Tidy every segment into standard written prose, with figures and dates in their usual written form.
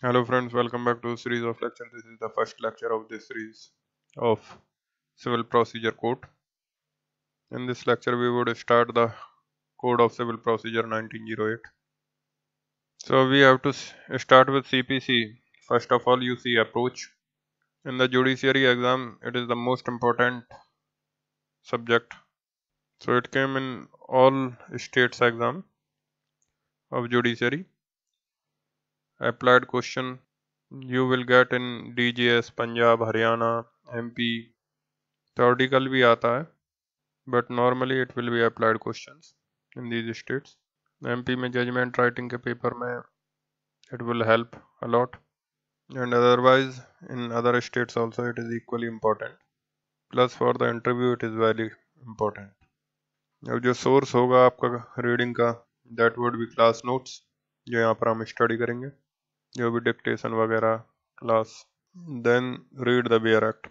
Hello friends, welcome back to a series of lectures. This is the first lecture of this series of Civil Procedure Code. In this lecture, we would start the Code of Civil Procedure 1908. So we have to start with CPC. First of all, you see approach. In the judiciary exam, it is the most important subject. So it came in all states exam of judiciary. Applied question you will get in DJS, Punjab, Haryana, MP. Theoretical भी आता है, but normally it will be applied questions in these states. MP में judgment writing के paper में it will help a lot, and otherwise in other states also it is equally important. Plus for the interview it is very important. अब जो source होगा आपका reading का that would be class notes जो यहाँ पर हम study करेंगे, जो भी dictation वगैरह class. Then read the Bear Act.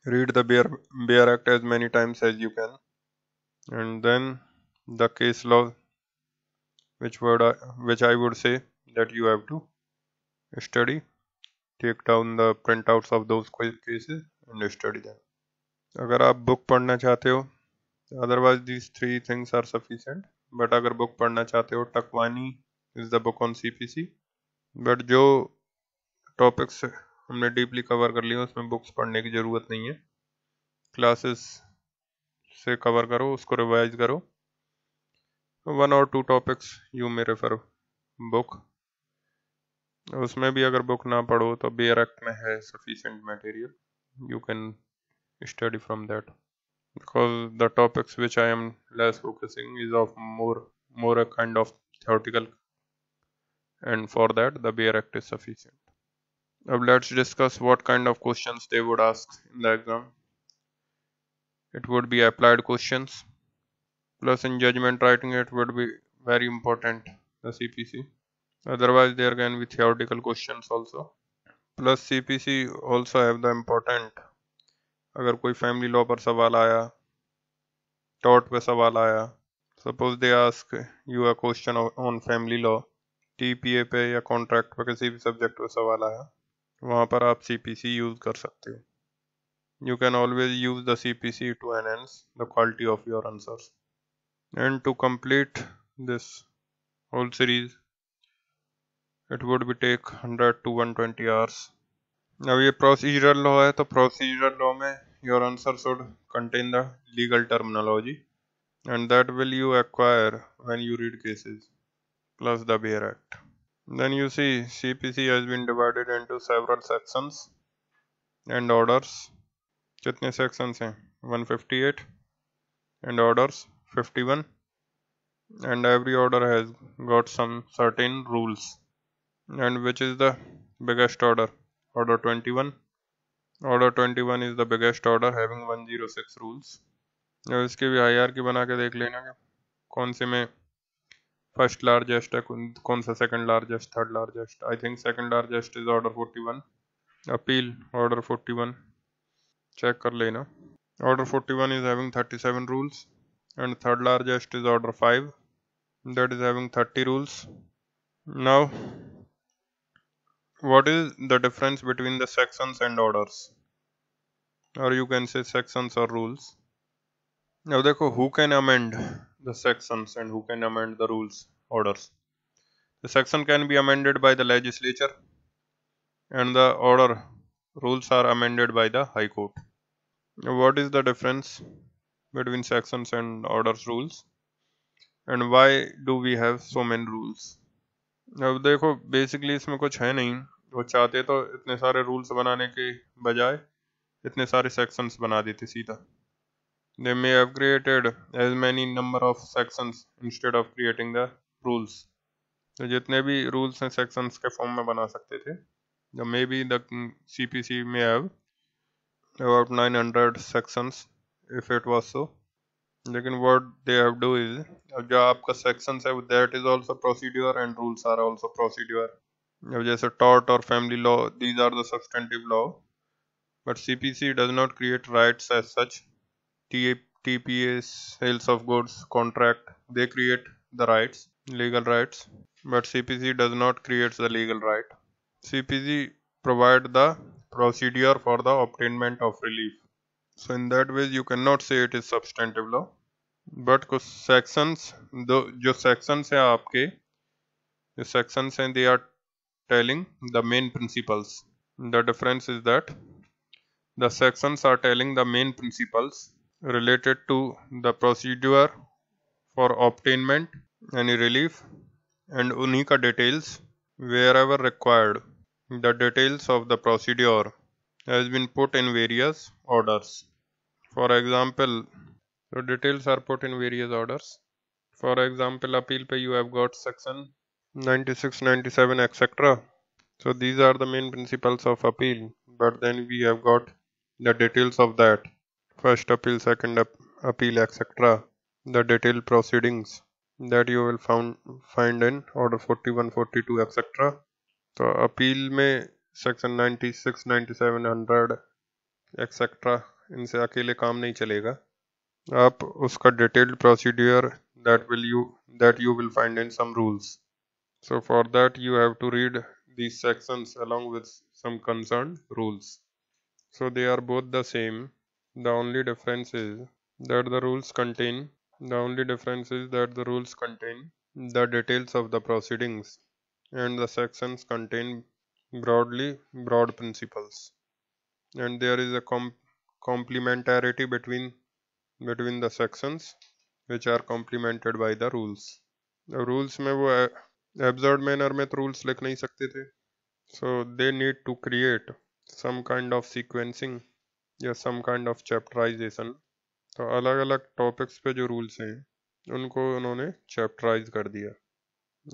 Read the Bear Act as many times as you can, and then the case law which I would say that you have to study, take down the printouts of those cases and study them. अगर आप book पढ़ना चाहते हो, otherwise these three things are sufficient. But अगर book पढ़ना चाहते हो, Takwani is the book on CPC. But जो topics हमने deeply cover कर लिए उसमें books पढ़ने की ज़रूरत नहीं है. Classes से cover करो, उसको revise करो. 1 or 2 topics you may refer book. उसमें भी अगर बुक ना पढ़ो तो बेयर एक्ट में है sufficient material. You can study from that, because the topics which I am less focusing is of more a kind of theoretical, and for that the Bear Act is sufficient. Now let's discuss what kind of questions they would ask in the exam. It would be applied questions, plus in judgment writing it would be very important, the CPC. Otherwise there can be theoretical questions also. Plus CPC also have the important, अगर कोई family law पर सवाल आया, tort पे सवाल आया, suppose they ask you a question on family law, TPA पे या कॉन्ट्रैक्ट पे किसी भी सब्जेक्ट पे सवाल आया, वहाँ पर आप सीपीसी यूज कर सकते हो. You can always use the CPC to enhance the quality of your answers. And to complete this whole series it would be take 100 to 120 hours. अब ये प्रोसीजरल लॉ है, तो प्रोसीजरल लॉ में your answer should contain the legal terminology, and that will you acquire when you read cases, plus the Bear Act. Then you see CPC has been divided into several sections and orders. कितने sections हैं? 158 and orders 51, and every order has got some certain rules. And which is the biggest order? Order 21. Order 21 is the biggest order having 106 rules. अब इसकी भी hierarchy बना के देख लेना कि कौन से में फर्स्ट लार्जेस्ट है, कौन सा second largest, third largest. I think second largest is order 41. Appeal order 41 check कर लेना. Order 41 is having 37 rules, and third largest is order 5 that is having 30 rules. Now what is the difference between the sections and orders, or you can say sections or rules? Now देखो, who can amend the sections and who can amend the rules, orders? The section can be amended by the legislature, and the order rules are amended by the High Court. Now what is the difference between sections and orders rules, and why do we have so many rules? अब देखो, basically इसमें कुछ है नहीं. वो चाहते तो इतने सारे रूल्स बनाने के बजाय इतने सारे सेक्शंस बना देते सीधा. They may have created as many number of sections instead of creating the rules. तो जितने भी रूल्स हैं सेक्शंस के फॉर्म में बना सकते थे. Maybe the CPC may have about 900 sections if it was so. लेकिन what they have do is, अब जो आपका sections है that is also procedure and rules are also procedure. अब जैसे tort और family law, these are the substantive law, but CPC does not create rights as such. TPA, sales of goods, contract, they create the rights, legal rights, but CPC does not create the legal right. CPG provide the procedure for the obtainment of relief. So in that way you cannot say it is substantive law. But कुछ sections जो sections हैं आपके जो sections हैं they are telling the main principles. The difference is that the sections are telling the main principles related to the procedure for obtainment any relief and उन्हीं का details wherever required. The details of the procedure has been put in various orders. For example, the details are put in various orders. For example, appeal pe you have got section 96, 97, etc. So these are the main principles of appeal. But then we have got the details of that. First appeal, second appeal, etc. The detailed proceedings that you will find in order 41, 42, etc. तो appeal में section 96, 97, 100 etcetera इनसे अकेले काम नहीं चलेगा. आप उसका detailed procedure that you will find in some rules. So for that you have to read these sections along with some concerned rules. So they are both the same. The only difference is that the rules contain the details of the proceedings and the sections contain broad principles, and there is a complementarity between the sections which are complemented by the rules. The rules में वो absurd manner में तो rules लिख नहीं सकते थे, so they need to create some kind of sequencing या some kind of chapterization. तो अलग अलग टॉपिक्स पे जो रूल्स हैं उनको उन्होंने चैप्टराइज कर दिया.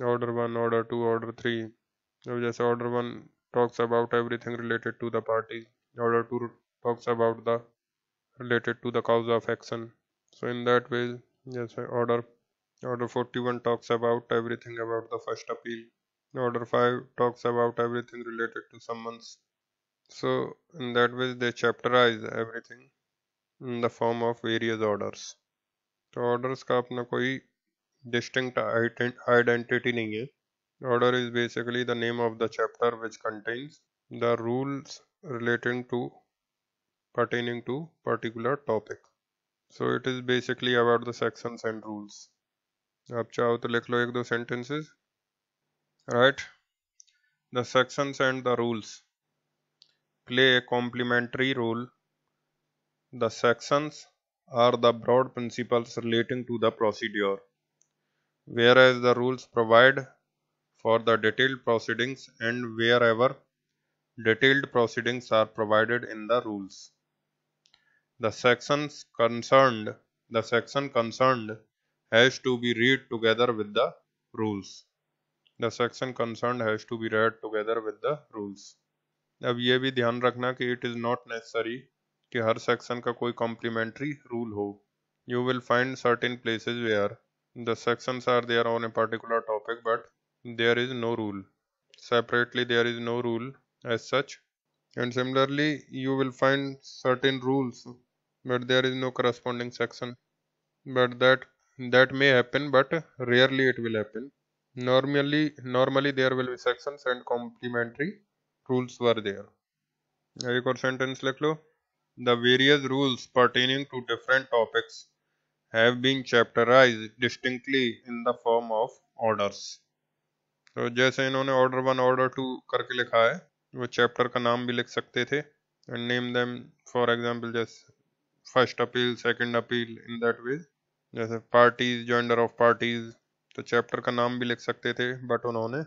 Order 1, order 2, order 3. अब जैसे order 1 talks about everything related to the party, order 2 talks about the related to the cause of action. So in that way, yes, order 41 talks about everything about the first appeal. Order 5 talks about everything related to summons. So in that way they chapterize everything in the form of various orders. तो orders का अपना कोई distinct identity नहीं है. Order is basically the name of the chapter which contains the rules pertaining to particular topic. So it is basically about the sections and rules. आप चाहो तो लिख लो एक दो sentences. Right? The sections and the rules play a complementary role. The sections are the broad principles relating to the procedure, whereas the rules provide for the detailed proceedings and wherever detailed proceedings are provided in the rules. The section concerned has to be read together with the rules. The section concerned has to be read together with the rules. अब ये भी ध्यान रखना कि it is not necessary कि हर section का कोई complementary rule हो. You will find certain places where the sections are there on a particular topic but there is no rule. Separately there is no rule as such. And similarly you will find certain rules but there is no corresponding section. But that may happen, but rarely it will happen. Normally there will be sections and complementary rules were there. एक और sentence लिख लो. The various rules pertaining to different topics have been chapterized distinctly in the form of orders. तो जैसे इन्होंने order 1, order 2 करके लिखा है, वो चैप्टर का नाम भी लिख सकते थे. And name them, for example, just first appeal, second appeal, in that way. जैसे पार्टीज, जॉइंडर ऑफ पार्टीज, तो चैप्टर का नाम भी लिख सकते थे, बट उन्होंने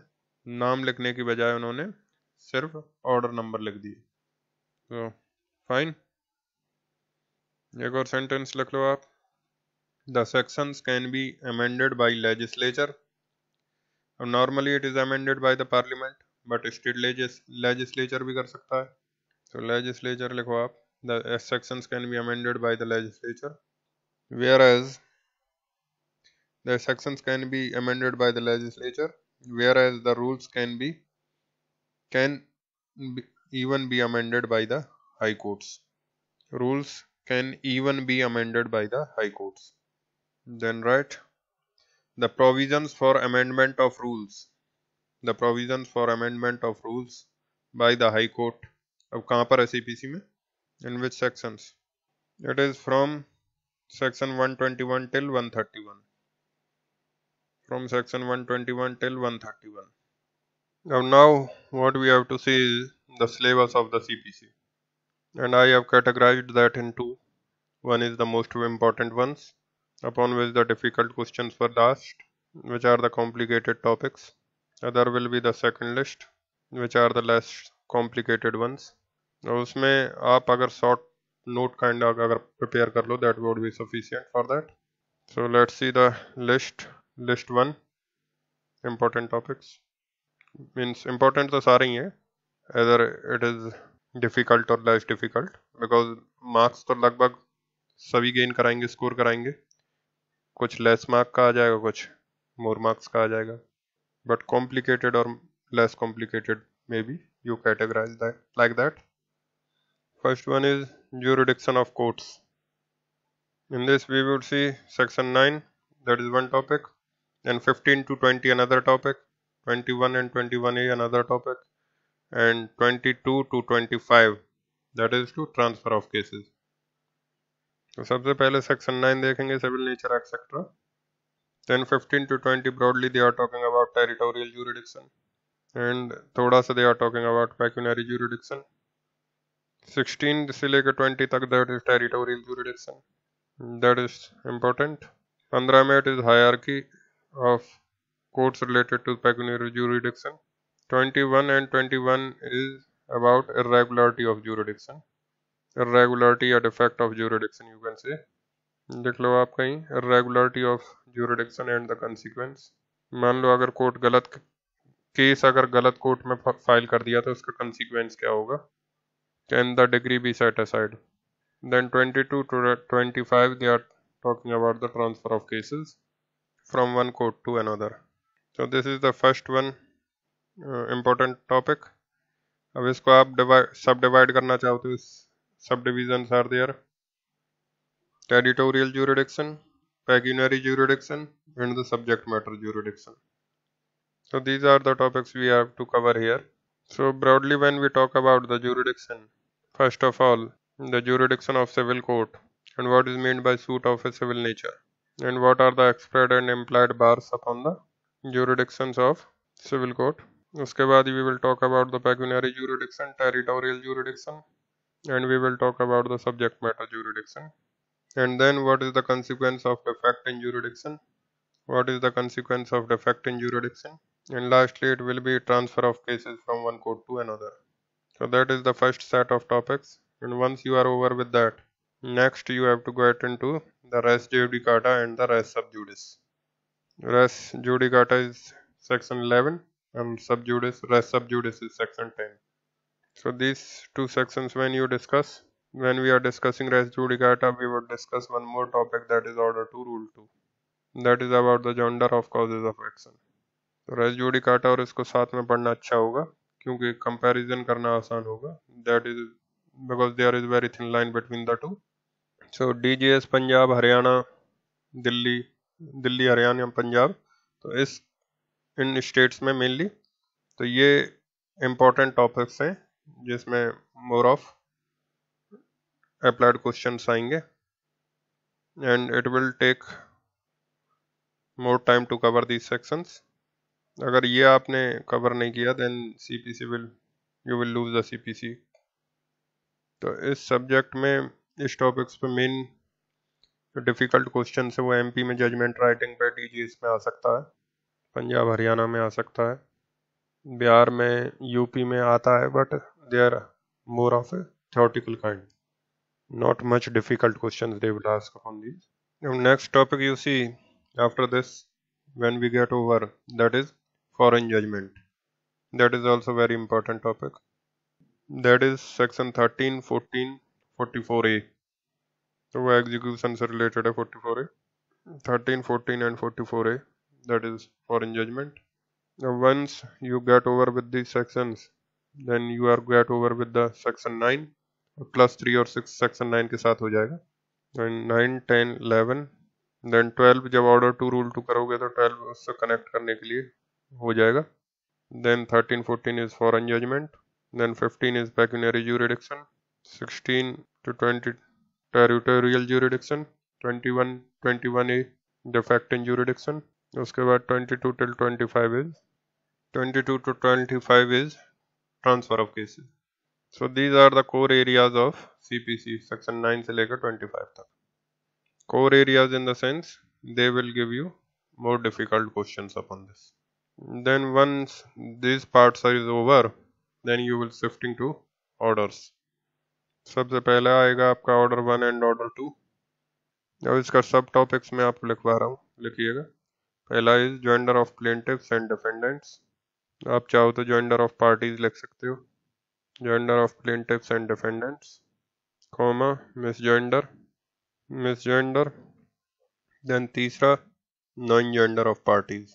नाम लिखने की बजाय उन्होंने सिर्फ ऑर्डर नंबर लिख दिए. तो फाइन. एक और सेंटेंस लिख लो आप. The sections can be amended bye legislature. Normally it is amended by the parliament, but state legislature भी कर सकता है. तो लेजिस्लेचर लिखो आप. The sections can be amended by the legislature, whereas the sections can be amended by the legislature, whereas the rules can even be amended by the high courts. Rules can even be amended by the high courts. Then right, the provisions for amendment of rules. The provisions for amendment of rules by the High Court. अब कहाँ पर है CPC में? In which sections? It is from section 121 till 131. From section 121 till 131. Now what we have to see is the syllabus of the CPC, and I have categorized that in two. One is the most important ones, upon which the difficult questions were asked, which are the complicated topics. Other will be the second list, which are the less complicated ones. और उसमें आप अगर short note kind अगर prepare कर लो, that would be sufficient for that. So let's see the list. List 1, important topics. Means important तो सारे ही हैं, either it is difficult or less difficult, because marks तो लगभग सभी गेन कराएंगे, स्कोर कराएंगे. कुछ लेस मार्क का आ जाएगा, कुछ मोर मार्क्स का आ जाएगा, बट कॉम्प्लिकेटेड और less complicated may be you categorize that like that. First one is jurisdiction of courts. In this we would see section 9, that is one topic, and 15 to 20 another topic, 21 and 21A another topic, and 22 to 25, that is to transfer of cases. तो सबसे पहले section 9 देखेंगे, civil nature etcetera. Then 15 to 20 broadly they are talking about territorial jurisdiction, and थोड़ा सा they are talking about pecuniary jurisdiction. 16 से लेकर 20 तक that is territorial jurisdiction, that is important. 15 में it is hierarchy of courts related to pecuniary jurisdiction. 21 and 21 is about irregularity of jurisdiction, irregularity या defect of jurisdiction you can say. देख लो आप कहीं, irregularity of jurisdiction and the consequence. मान लो अगर court गलत case अगर गलत कोर्ट में फाइल कर दिया तो उसका consequence क्या होगा? Can the degree be set aside? Then 22 to 25 they are talking about the transfer of cases from one court to another. So this is the first one important topic. अब इसको आप सब डिवाइड करना चाहो तो sub divisions are there. Territorial jurisdiction, pecuniary jurisdiction, and the subject matter jurisdiction. So these are the topics we have to cover here. So broadly when we talk about the jurisdiction, first of all, the jurisdiction of civil court, and what is meant by suit of a civil nature, and what are the expressed and implied bars upon the jurisdictions of civil court. उसके बाद we will talk about the pecuniary jurisdiction, territorial jurisdiction, and we will talk about the subject matter jurisdiction. And then what is the consequence of defect in jurisdiction? What is the consequence of defect in jurisdiction? And lastly it will be transfer of cases from one court to another. So that is the first set of topics, and once you are over with that, next you have to get into the res judicata and the res sub judice. Res judicata is section 11 and res sub judice is section 10. So these two sections when we are discussing res judicata, we would discuss one more topic, that is order 2 rule 2, that is about the genre of causes of action. तो res judicata और इसको साथ में पढ़ना अच्छा होगा क्योंकि comparison करना आसान होगा, that is because there is very thin line between the two. So DGS Punjab Haryana Delhi Haryana Punjab, तो इन स्टेट्स में मेनली तो ये इम्पोर्टेंट टॉपिक्स हैं जिसमें मोर ऑफ अप्लाइड क्वेश्चंस आएंगे, and it will take more time to cover these sections. अगर ये आपने कवर नहीं किया then you will lose the CPC. तो इस सब्जेक्ट में इस टॉपिक्स पे मेन डिफ़िकल्ट क्वेश्चन है वो MP में जजमेंट राइटिंग पे DGS में आ सकता है, पंजाब हरियाणा में आ सकता है, बिहार में UP में आता है, but they are more of a theoretical kind, not much difficult questions they will ask upon these. Now next topic you see after this when we get over, that is foreign judgment. That is also very important topic. That is section 13, 14, 44A. तो वो execution से related है 44A. 13, 14 and 44A, that is foreign judgment. Now once you get over with these sections, then you are get over with the section 9 plus 3 और 6 section 9 के साथ हो जाएगा. And 9, 10, 11, then 12 जब order 2 rule 2 करोगे तो 12 उससे connect करने के लिए हो जाएगा. Then 13, 14 is foreign judgment. Then 15 is pecuniary jurisdiction. 16 to 20 territorial jurisdiction. 21A defecting jurisdiction. उसके बाद 22 till 25 is 22 to 25 is transfer of cases. So these are the core areas of CPC section 9 से लेकर 25 तक. Core areas in the sense they will give you more difficult questions upon this. Then once these parts are over, then you will shifting to orders. सबसे पहले आएगा आपका order 1 and order 2. अब इसका सब टॉपिक्स में आपको लिखवा रहा हूँ, लिखिएगा. पहला is joinder of plaintiffs and defendants. आप चाहो तो जॉइंडर ऑफ पार्टीज लिख सकते हो. Joinder of plaintiffs and defendants, comma misjoinder. Then तीसरा नॉन जॉइंडर ऑफ पार्टीज.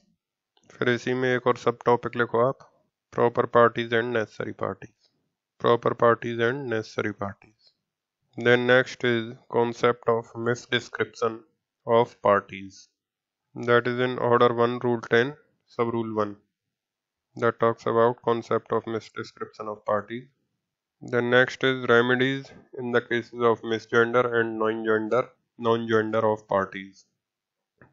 फिर इसी में एक और सब टॉपिक लिखो आप, proper parties and necessary parties. Proper parties and necessary parties. Then next is concept of misdescription of parties. That is in Order 1 Rule 10 Sub Rule 1. That talks about concept of misdescription of parties. Then next is remedies in the cases of misgender and non-joinder of parties.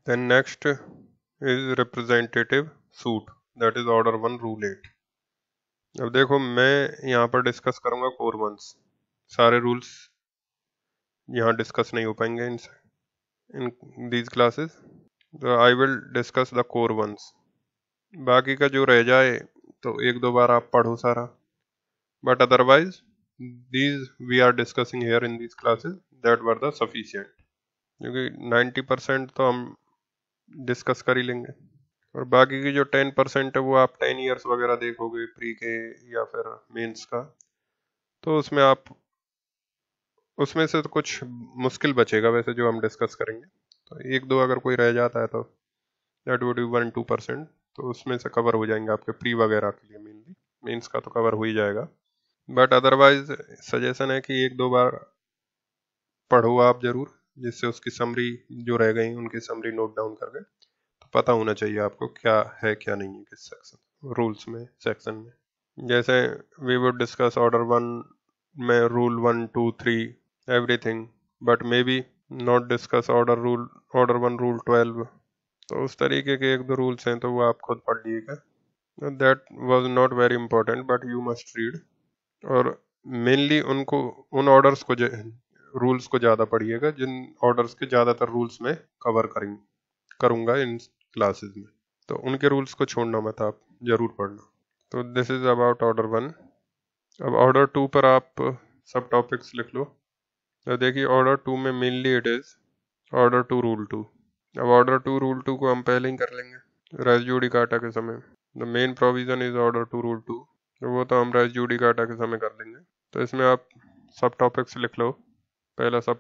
Then next is representative suit. That is Order 1 Rule 8. अब देखो मैं यहाँ पर discuss करूँगा core ones. सारे rules यहाँ discuss नहीं हो पाएंगे इन दीज क्लासेस. तो I will discuss the core ones. बाकी का जो रह जाए तो एक दो बार आप पढ़ो सारा. But otherwise these we are discussing here in these classes that were the sufficient. क्योंकि 90% तो हम डिस्कस कर ही लेंगे. और बाकी की जो 10% है वो आप 10 ईयर्स वगैरह देखोगे प्री के या फिर मेंस का, तो उसमें से तो कुछ मुश्किल बचेगा वैसे जो हम डिस्कस करेंगे. तो एक दो अगर कोई रह जाता है तो दैट वुड बी 1-2%. तो उसमें से कवर हो जाएंगे आपके प्री वगैरह के लिए. मेनली मेंस का तो कवर हो ही जाएगा. बट अदरवाइज सजेशन है कि एक दो बार पढ़ो आप जरूर, जिससे उसकी समरी जो रह गई उनकी समरी नोट डाउन करके पता होना चाहिए आपको क्या है क्या नहीं है किस सेक्शन रूल्स में सेक्शन में. जैसे वी वुड डिस्कस ऑर्डर 1 में rule 1, 2, 3 everything, but may be not discuss order 1 rule 12. तो उस तरीके के एक दो रूल्स हैं तो वो आप खुद पढ़ लीजिएगा. That was not very important but you must read. और मेनली उन ऑर्डर्स को रूल्स को ज़्यादा पढ़िएगा जिन ऑर्डर्स के ज़्यादातर रूल्स में कवर करूँगा इन क्लासेस में. तो उनके रूल्स को छोड़ना मत, आप जरूर पढ़ना. तो दिस इज अबाउट ऑर्डर 1. अब ऑर्डर 2 पर आप सब टॉपिक्स लिख लो. तो देखिए ऑर्डर 2 में mainly it is order 2 rule 2. अब ऑर्डर 2 रूल 2 को हम पहले ही कर लेंगे रेस जुडिकाटा के समय. The main provision is order 2 rule 2. तो वो तो हम रेस जुडिकाटा के समय कर लेंगे. तो इसमें आप सब टॉपिक्स लिख लो. पहला सब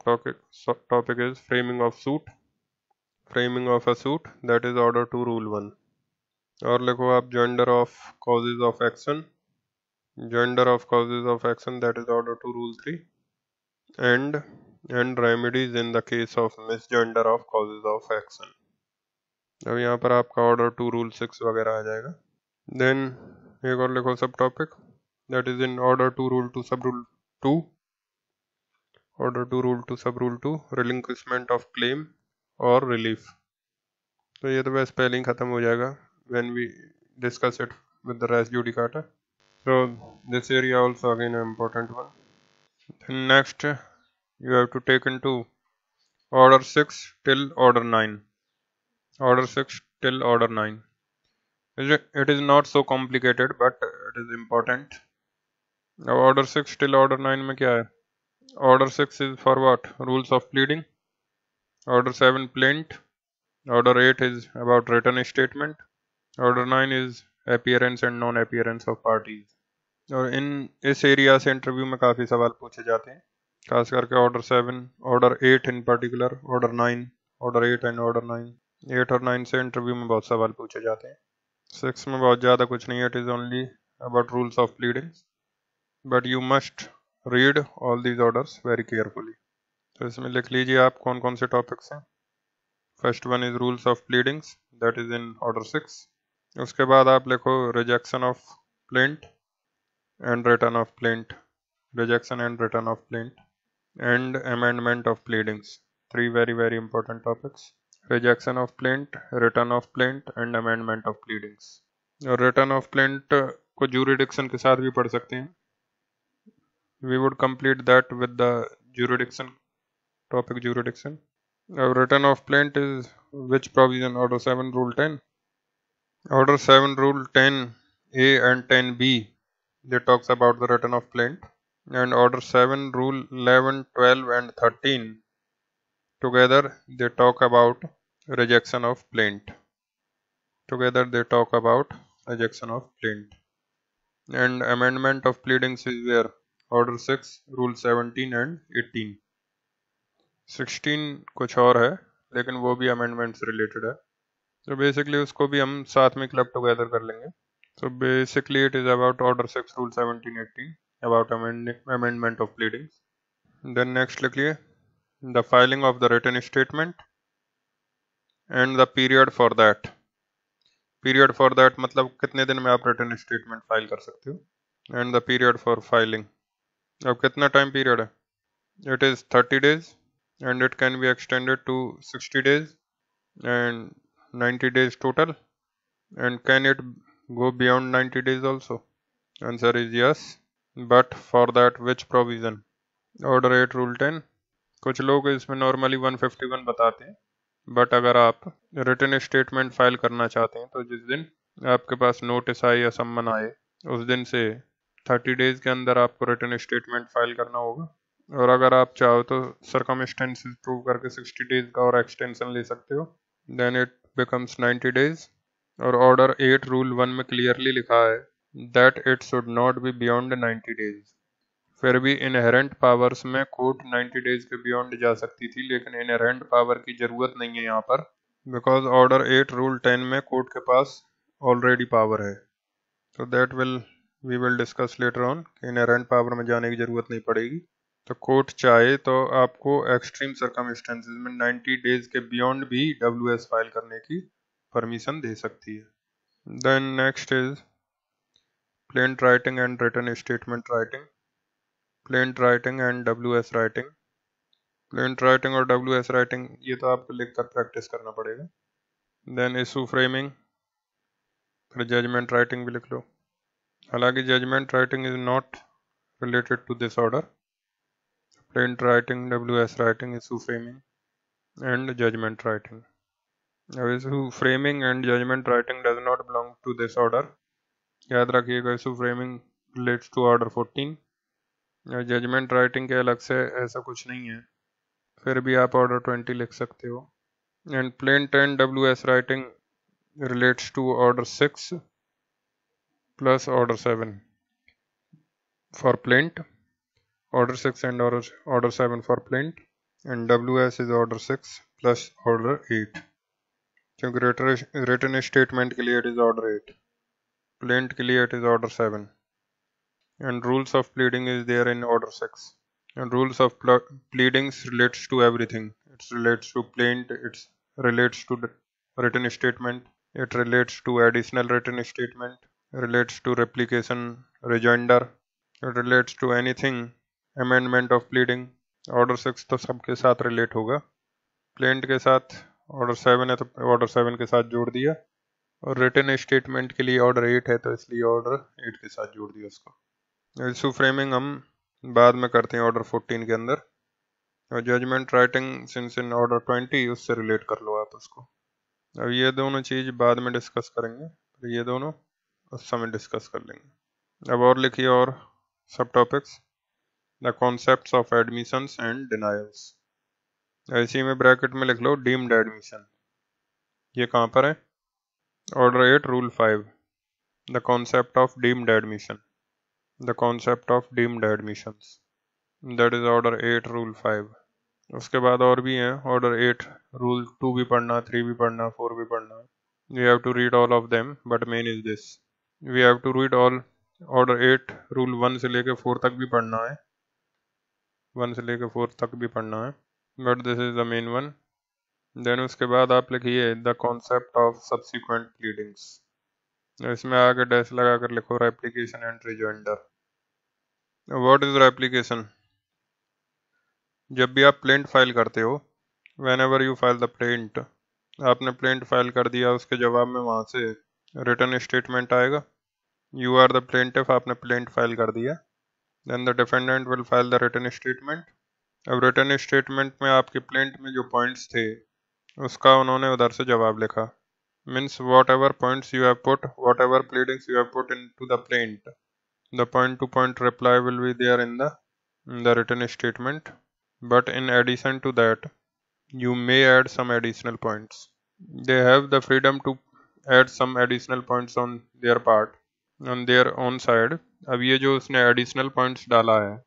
topic is framing of suit. Framing of a suit, that is order 2 rule 1. और लिखो आप joinder of causes of action. Joinder of causes of action, that is order 2 rule 3. And remedies in the case of misjoinder of causes of action. अब यहाँ पर आपका order 2 rule 6 वगैरह आ जाएगा. Then एक और लिखो सब topic, that is in order 2 rule 2 sub rule 2. Order 2 rule 2 sub rule 2, relinquishment of claim और रिलीफ. तो ये तो बस पहले ही खत्म हो जाएगा when we discuss it with the res judicata. So this area also again an important one. Next you have to take into order 6 till order 9. Order 6 till order 9. It is not so complicated but it is important. Now order 6 till order 9 में क्या है? Order 6 is for what? Rules of pleading. Order 7 plaint. Order 8 is about written statement. Order 9 is appearance and non-appearance of parties. और इस area से interview में काफ़ी सवाल पूछे जाते हैं, खास करके order 7, order 8 in particular, order 9, order 8 and order 9. 8 और 9 से इंटरव्यू में बहुत सवाल पूछे जाते हैं. 6 में बहुत ज़्यादा कुछ नहीं है. It is only about rules of pleadings, but you must read all these orders very carefully. तो इसमें लिख लीजिए आप कौन कौन से टॉपिक्स हैं. First one is rules of pleadings, that is in order 6. उसके बाद आप लिखो rejection of plaint. and return of plaint, rejection and return of plaint, and amendment of pleadings. Three very very important topics: rejection of plaint, return of plaint, and amendment of pleadings. और return of plaint को jurisdiction के साथ भी पढ़ सकते हैं. We would complete that with the jurisdiction topic jurisdiction. Return of plaint is which provision? Order 7 Rule 10. Order 7 Rule 10A and 10B, they talks about the return of plaint, and Order 7 Rule 11, 12 and 13 together they talk about rejection of plaint. Together they talk about rejection of plaint. And amendment of pleadings is where? Order 6 Rule 17 and 18. 16 कुछ और है लेकिन वो भी amendment से related है, तो basically उसको भी हम साथ में क्लब टुगेदर कर लेंगे. So basically it is about Order 6 Rule 17 18 about amendment of pleadings. Then next लिखिए the filing of the written statement and the period for that. Period for that मतलब कितने दिन में आप written statement फाइल कर सकते हो, and the period for filing. अब कितना टाइम पीरियड है? It is 30 days and it can be extended to 60 days and 90 days total. And can it go beyond 90 days also? Answer is yes. But for that which provision? Order 8 Rule 10. कुछ लोग इसमें normally 151 बताते हैं, but अगर आप written statement file करना चाहते हैं तो जिस दिन आपके पास नोटिस आए या सम्मन आए उस दिन से 30 डेज के अंदर आपको रिटन स्टेटमेंट फाइल करना होगा. और अगर आप चाहो तो सर्कमस्टेंसेस प्रूव करके 60 डेज का और एक्सटेंशन ले सकते हो, देन इट बिकम्स 90 डेज. और ऑर्डर 8 रूल 1 में क्लियरली लिखा है that it should not be beyond 90 days. फिर भी इनहेरेंट पावर्स में कोर्ट 90 डेज के बियॉन्ड जा सकती थी, लेकिन इनहेरेंट पावर की जरूरत नहीं है यहाँ पर, बिकॉज ऑर्डर 8 रूल 10 में कोर्ट के पास ऑलरेडी पावर है. तो that we will discuss later on कि इनहेरेंट पावर में जाने की जरूरत नहीं पड़ेगी. तो कोर्ट चाहे तो आपको एक्सट्रीम सर्कमस्टेंसेस में 90 डेज के बियॉन्ड भी WS फाइल करने की परमिशन दे सकती है. Then next is plaint writing and written statement writing. Plaint writing and WS writing. Plaint writing और WS राइटिंग ये तो आपको लिख कर प्रैक्टिस करना पड़ेगा. देन इशू फ्रेमिंग, फिर जजमेंट राइटिंग भी लिख लो. हालांकि judgment writing is not related to this order. Plaint writing, WS writing, issue framing and judgment writing. Now issue framing and judgment writing does not belong to this order. याद रखिएगा issue framing relates to order 14. Judgment writing के अलग से ऐसा कुछ नहीं है, फिर भी आप ऑर्डर 20 लिख सकते हो. And plaint and WS writing relates to order 6 plus order 7 for plaint. Order 6 and order 7 for plaint, and WS is order 6 plus order 8. क्योंकि written statement के लिए it is order 8, plaint के लिए it is order 7, and rules of pleading is there in order 6. And rules of pleadings relates to everything. It relates to plaint, it relates to written statement, it relates to additional written statement, relates to replication, rejoinder, it relates to anything. Amendment of pleading. Order 6 तो सबके साथ relate होगा, plaint के साथ order 7 है तो order 7 के साथ जोड़ दिया, और रिटन स्टेटमेंट के लिए ऑर्डर 8 है तो इसलिए ऑर्डर 8 के साथ जोड़ दिया उसको. इशू फ्रेमिंग हम बाद में करते हैं ऑर्डर 14 के अंदर, और judgment writing since in order 20 उससे रिलेट कर लो आप उसको. अब ये दोनों चीज़ बाद में डिस्कस करेंगे, तो ये दोनों उस समय डिस्कस कर लेंगे. अब और लिखिए और सब topics. The concepts of admissions and denials. ऐसे में ब्रैकेट में लिख लो deemed admission. ये कहाँ पर है? Order 8 Rule 5. The concept of deemed admission. The concept of deemed admissions. That is Order 8 Rule 5. उसके बाद और भी हैं. Order 8 Rule 2 भी पढ़ना, 3 भी पढ़ना, 4 भी पढ़ना. We have to read all of them, but main is this. We have to read all. Order 8 Rule 1 से लेके 4 तक भी पढ़ना है, 1 से लेकर 4 तक भी पढ़ना है, but this is the main one. Then उसके बाद आप लिखिए the concept of subsequent pleadings. इसमें आगे डैश लगा कर लिखो replication and rejoinder. What is replication? जब भी आप प्लेंट फाइल करते हो, whenever you file the plaint, आपने प्लेंट फाइल कर दिया, उसके जवाब में वहां से रिटर्न स्टेटमेंट आएगा। यू आर द प्लेंटिफ, आपने प्लेंट फाइल कर दिया, then the defendant will file the written statement. अब रिटर्न स्टेटमेंट में आपके प्लेंट में जो पॉइंट्स थे उसका उन्होंने उधर से जवाब लिखा। Means whatever points you have put, whatever pleadings you have put in to the plaint, the point to point reply will be there in the written statement, but in addition to that you may add some additional points. They have the freedom to add some additional points on their part, on their own side. अब ये जो उसने additional points डाला है,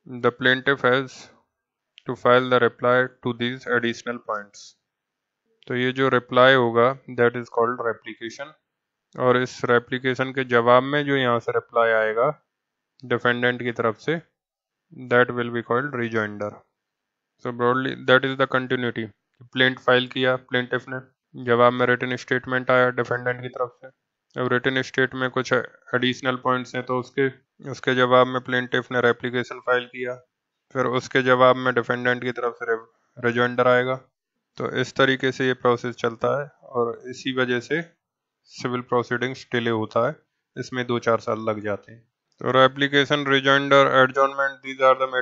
the plaintiff has to file the reply to these additional points. तो ये जो reply होगा that is called replication, और इस replication के जवाब में जो यहाँ से reply आएगा defendant की तरफ से, that will be called rejoinder. So broadly that is the continuity. Plaint file किया प्लेंटिफ ने, जवाब में रिटन स्टेटमेंट आया डिफेंडेंट की तरफ से। अब रिटन स्टेट में कुछ एडिशनल पॉइंट्स हैं तो उसके जवाब में प्लेंटिफ ने रेप्लिकेशन फाइल किया, फिर उसके जवाब में डिफेंडेंट की तरफ से रिजॉइंडर आएगा। तो इस तरीके से ये प्रोसेस चलता है और इसी वजह से सिविल प्रोसीडिंग्स डिले होता है, इसमें 2-4 साल लग जाते हैं। तो replication, rejoinder, adjournment, these are the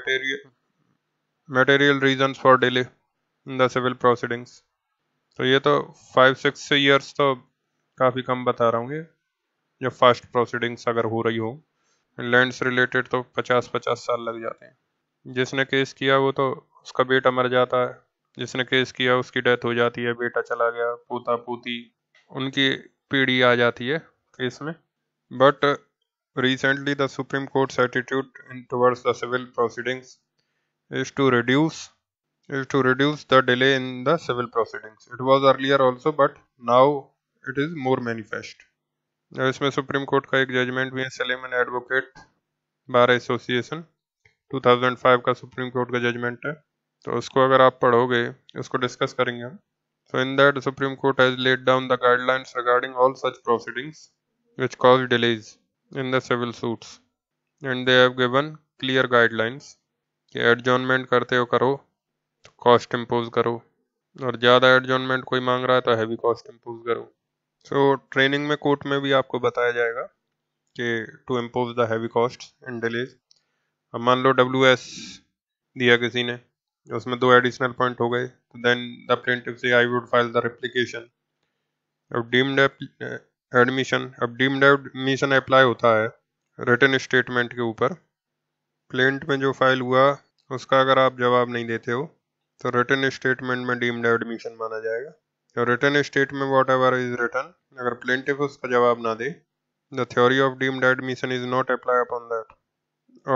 material reasons for delay in the civil proceedings. तो ये तो 5-6 years तो काफ़ी कम बता रहा हूँ, जब फास्ट प्रोसीडिंग्स अगर हो रही हो। लैंड से रिलेटेड तो 50-50 साल लग जाते हैं। जिसने केस किया वो तो उसका बेटा मर जाता है, जिसने केस किया उसकी डेथ हो जाती है, बेटा चला गया, पोता पोती, उनकी पीढ़ी आ जाती है केस में। But recently the Supreme Court's attitude towards the civil proceedings is to reduce the delay in the civil proceedings. It was earlier also, but now it is more manifest. इसमें सुप्रीम कोर्ट का एक judgement भी है, सलेमन advocate bar association 2005 का supreme court का judgement है, तो उसको अगर आप पढ़ोगे उसको डिस्कस करेंगे हम। So in that Supreme Court has laid down the guidelines regarding all such proceedings which cause delays in the civil suits, and they have given clear guidelines कि एडजॉर्नमेंट करते हो करो तो कॉस्ट इम्पोज करो, और ज़्यादा एडजॉर्नमेंट कोई मांग रहा है तो हैवी कॉस्ट इम्पोज करो। सो ट्रेनिंग में कोर्ट में भी आपको बताया जाएगा कि to impose the heavy cost and delays. अब मान लो WS दिया किसी ने, उसमें 2 एडिशनल पॉइंट हो गए, तो देन द प्लेंटिफ से I would file the replication. अब डीम्ड एडमिशन अप्लाई होता है रिटन स्टेटमेंट के ऊपर। प्लेंट में जो फाइल हुआ उसका अगर आप जवाब नहीं देते हो तो रिटन स्टेटमेंट में डीम्ड एडमिशन माना जाएगा। तो रिटन स्टेट में वॉट एवर इज रिटन, अगर प्लेंटिफ उसका जवाब ना दे, the theory of deemed admission is not apply upon that.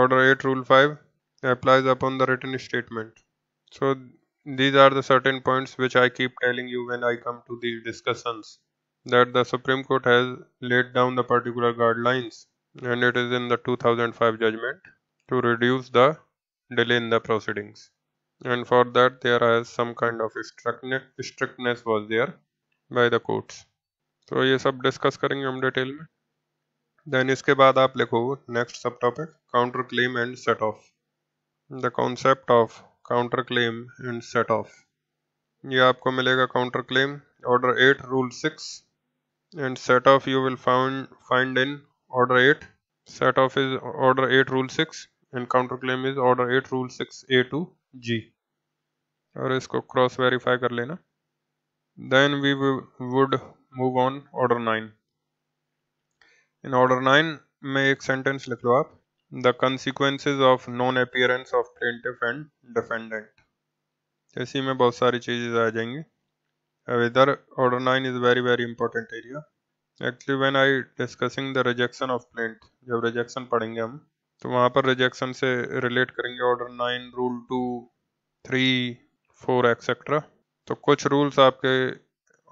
Order 8 rule 5 applies upon the written statement. So these are the certain points which I keep telling you when I come to these discussions, that the Supreme Court has laid down the particular guidelines, and it is in the 2005 judgment to reduce the delay in the proceedings, and for that there is some kind of strictness was there by the courts. तो ये सब discuss करेंगे हम detail में। Then इसके बाद आप लिखो next sub topic counter claim and set off. The concept of counter claim and set off, ये आपको मिलेगा counter claim order 8 rule 6 and set off you will find in order 8। Set off is order 8 rule 6 and counter claim is order 8 rule 6A to G, और इसको cross verify कर लेना। Then we would move on order 9। In order 9 में एक sentence लिख लो आप, the consequences of non appearance of plaintiff and defendant. इसी में बहुत सारी चीजें आ जाएंगी। अब इधर order 9 is very very important area. Actually when I discussing the rejection of plaint, जब रिजेक्शन पढ़ेंगे हम तो वहाँ पर रिजेक्शन से रिलेट करेंगे ऑर्डर 9 रूल 2 3 4 एक्सेट्रा। तो कुछ रूल्स आपके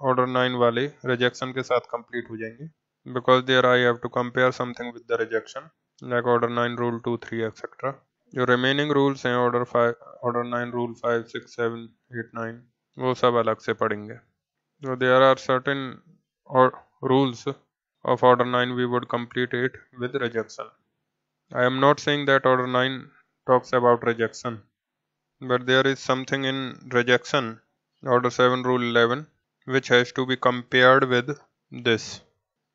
ऑर्डर 9 वाले रिजेक्शन के साथ कंप्लीट हो जाएंगे, because there I have to compare something with the rejection, like order 9 rule 2 3 etc. जो remaining rules हैं order 9 rule 5 6 7 8 9 वो सब अलग से पढ़ेंगे। So there are certain rules of order 9 we would complete it with rejection, I am not saying that order 9 talks about rejection, but there is something in rejection, order 7 rule 11, which has to be compared with this.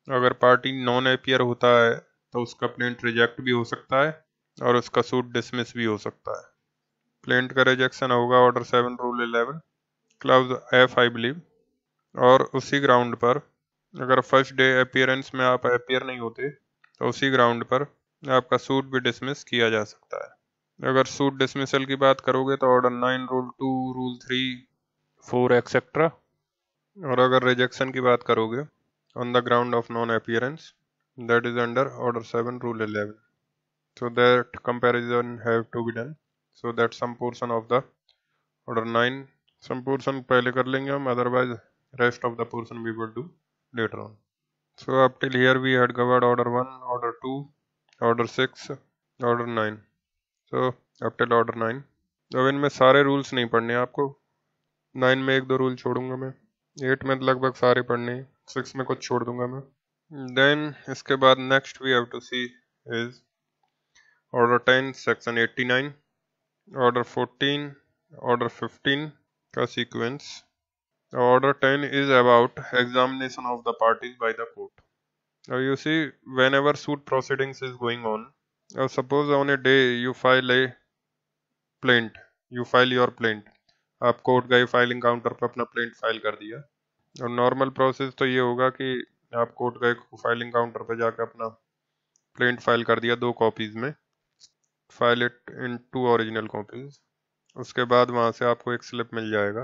अगर party non appear होता है तो उसका plaint reject भी हो सकता है और उसका सूट डिसमिस भी हो सकता है। प्लेंट का रिजेक्शन होगा order 7 rule 11 clause F I believe, और उसी ग्राउंड पर अगर फर्स्ट डे अपीयरेंस में आप अपीयर नहीं होते तो उसी ग्राउंड पर आपका सूट भी डिसमिस किया जा सकता है। अगर सूट डिसमिसल की बात करोगे तो ऑर्डर 9 रूल 2 रूल 3 4 एक्सेट्रा, और अगर रिजेक्शन की बात करोगे on the ground of non-appearance, that is under order 7 rule 11. So that comparison have to be done, so that some portion of the order 9, some portion पहले कर लेंगे हम, otherwise rest of the portion we will do later on. So up till here we had covered order 1, order 2, order 6, order 9. So up till order 9. अब इनमें सारे rules नहीं पढ़ने आपको, 9 में एक दो रूल छोड़ूंगा मैं, 8 में लगभग सारे पढ़ने, 6 में कुछ छोड़ दूंगा मैं। देन इसके बाद next we have to see is order 10 section 89, order 14, order 15 का sequence. Order 10 is about examination of the parties by the court. Now you see, whenever suit proceedings is going on, suppose on a day you file a plaint, you file your plaint, आप court गए, filing counter पर अपना plaint file कर दिया, और normal process तो ये होगा कि आप कोर्ट गए, फाइलिंग काउंटर पर जाकर अपना प्लेंट फाइल कर दिया 2 कॉपीज में, file it in 2 original copies. उसके बाद वहाँ से आपको एक स्लिप मिल जाएगा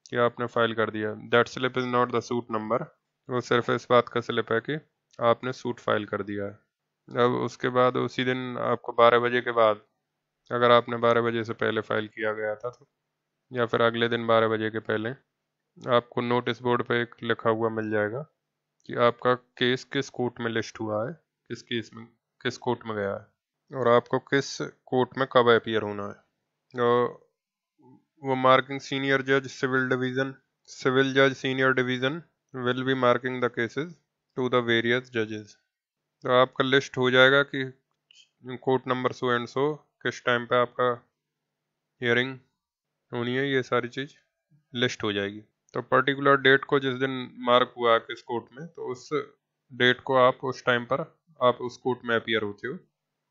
कि आपने फाइल कर दिया। That slip is not the suit number, वो सिर्फ इस बात का स्लिप है कि आपने सूट फाइल कर दिया है। अब उसके बाद उसी दिन आपको 12 बजे के बाद, अगर आपने 12 बजे से पहले फाइल किया गया था तो, या फिर अगले दिन 12 बजे के पहले, आपको नोटिस बोर्ड पे एक लिखा हुआ मिल जाएगा कि आपका केस किस कोर्ट में लिस्ट हुआ है, किस केस में, किस कोर्ट में गया है, और आपको किस कोर्ट में कब अपीयर होना है। और वो मार्किंग सीनियर जज सिविल डिवीजन, सिविल जज senior division will be marking the cases to the various जजेस। तो आपका लिस्ट हो जाएगा कि कोर्ट नंबर सो एंड सो किस टाइम पे आपका हियरिंग होनी है, ये सारी चीज़ लिस्ट हो जाएगी। तो पर्टिकुलर डेट को जिस दिन मार्क हुआ किस कोर्ट में, तो उस डेट को आप उस टाइम पर आप उस कोर्ट में अपीयर होते हो।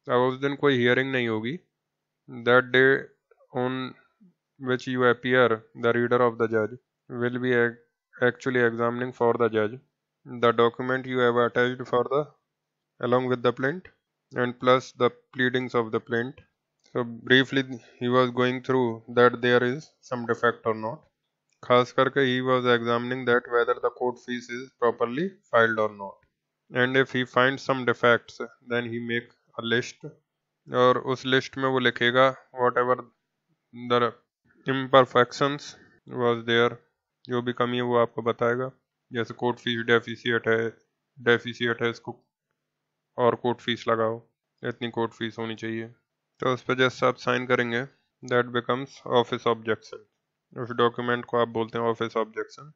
अब उस दिन कोई हियरिंग नहीं होगी, that day on which you appear the reader of the जज will be actually examining for the judge the document you have attached for the along with the plaint and plus the pleadings of the plaint. So briefly he was going through that there is some defect or not. खास करके he was examining that whether the court fees is properly filed or not, and if he finds some defects then he make a list, और उस list में वो लिखेगा whatever the imperfections was there, जो भी कमी है वो आपको बताएगा। जैसे कोर्ट फीस डेफिशिएट है इसको और कोर्ट फीस लगाओ, इतनी कोर्ट फीस होनी चाहिए। तो उस पर जैसे आप साइन करेंगे दैट बिकम्स ऑफिस ऑब्जेक्शन, उस डॉक्यूमेंट को आप बोलते हैं ऑफिस ऑब्जेक्शन।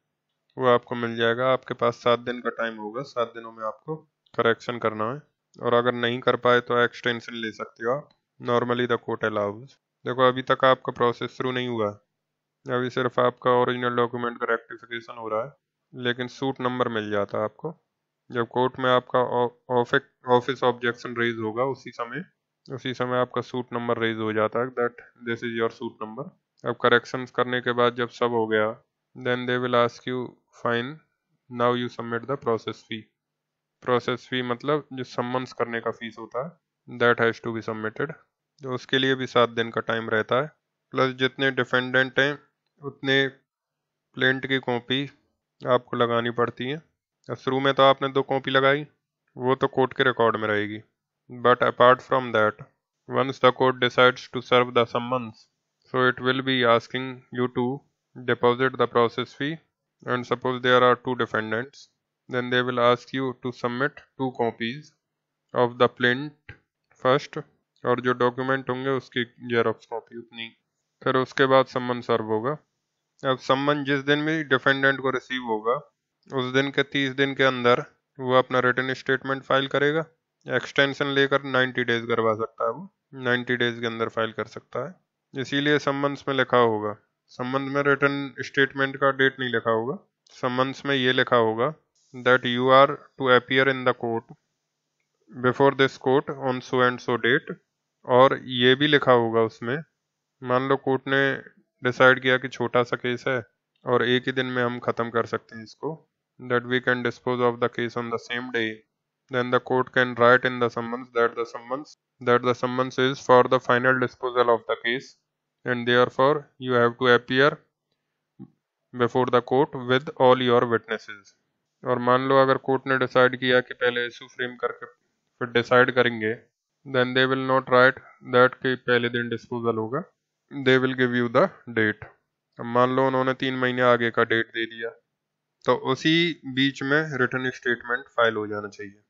वो आपको मिल जाएगा, आपके पास 7 दिन का टाइम होगा, 7 दिनों में आपको करेक्शन करना है, और अगर नहीं कर पाए तो एक्सटेंशन ले सकते हो आप, नॉर्मली द कोर्ट अलाउज। देखो अभी तक आपका प्रोसेस शुरू नहीं हुआ, अभी सिर्फ आपका ओरिजिनल डॉक्यूमेंट का रेक्टिफिकेशन हो रहा है, लेकिन सूट नंबर मिल जाता है आपको। जब कोर्ट में आपका ऑफिस ऑब्जेक्शन रेज होगा उसी समय आपका सूट नंबर रेज हो जाता है, that this is your suit number. अब करेक्शंस करने के बाद जब सब हो गया, then they will ask you fine, now you submit the process fee. Process fee मतलब जो सम्मन्स करने का फीस होता है, that has to be submitted. तो उसके लिए भी 7 दिन का टाइम रहता है, प्लस जितने डिफेंडेंट हैं उतने प्लेंट की कॉपी आपको लगानी पड़ती है। शुरू में तो आपने 2 कॉपी लगाई, वो तो कोर्ट के रिकॉर्ड में रहेगी, but apart from that once the court decides to serve the summons, so it will be asking you to deposit the process fee, and suppose there are 2 defendants, then they will ask you to submit 2 copies of the plaint first, और जो document होंगे उसकी xerox copy उतनी। फिर उसके बाद सम्मन सर्व होगा। अब सम्मन जिस दिन भी डिफेंडेंट को रिसीव होगा उस दिन के 30 दिन के अंदर वो अपना रिटन स्टेटमेंट फाइल करेगा, एक्सटेंशन लेकर 90 डेज करवा सकता है, वो 90 डेज के अंदर फाइल कर सकता है। इसीलिए सम्मन्स में लिखा होगा, सम्मन्स में रिटर्न स्टेटमेंट का डेट नहीं लिखा होगा, सम्मन्स में ये लिखा होगा that you are to appear in the court before this court on so and so date. और ये भी लिखा होगा उसमें, मान लो कोर्ट ने डिसाइड किया कि छोटा सा केस है और एक ही दिन में हम खत्म कर सकते हैं इसको, that we can dispose of the case on the same day, then the court can write in the summons that the summons is for the final disposal of the case and therefore you have to appear before the court with all your witnesses। और मान लो अगर court ने decide किया कि पहले issue frame करके फिर decide करेंगे, then they will not write that कि पहले दिन डिस्पोजल होगा, they will give you the date। अब मान लो उन्होंने 3 महीने आगे का डेट दे दिया, तो उसी बीच में रिटर्न स्टेटमेंट फाइल हो जाना चाहिए।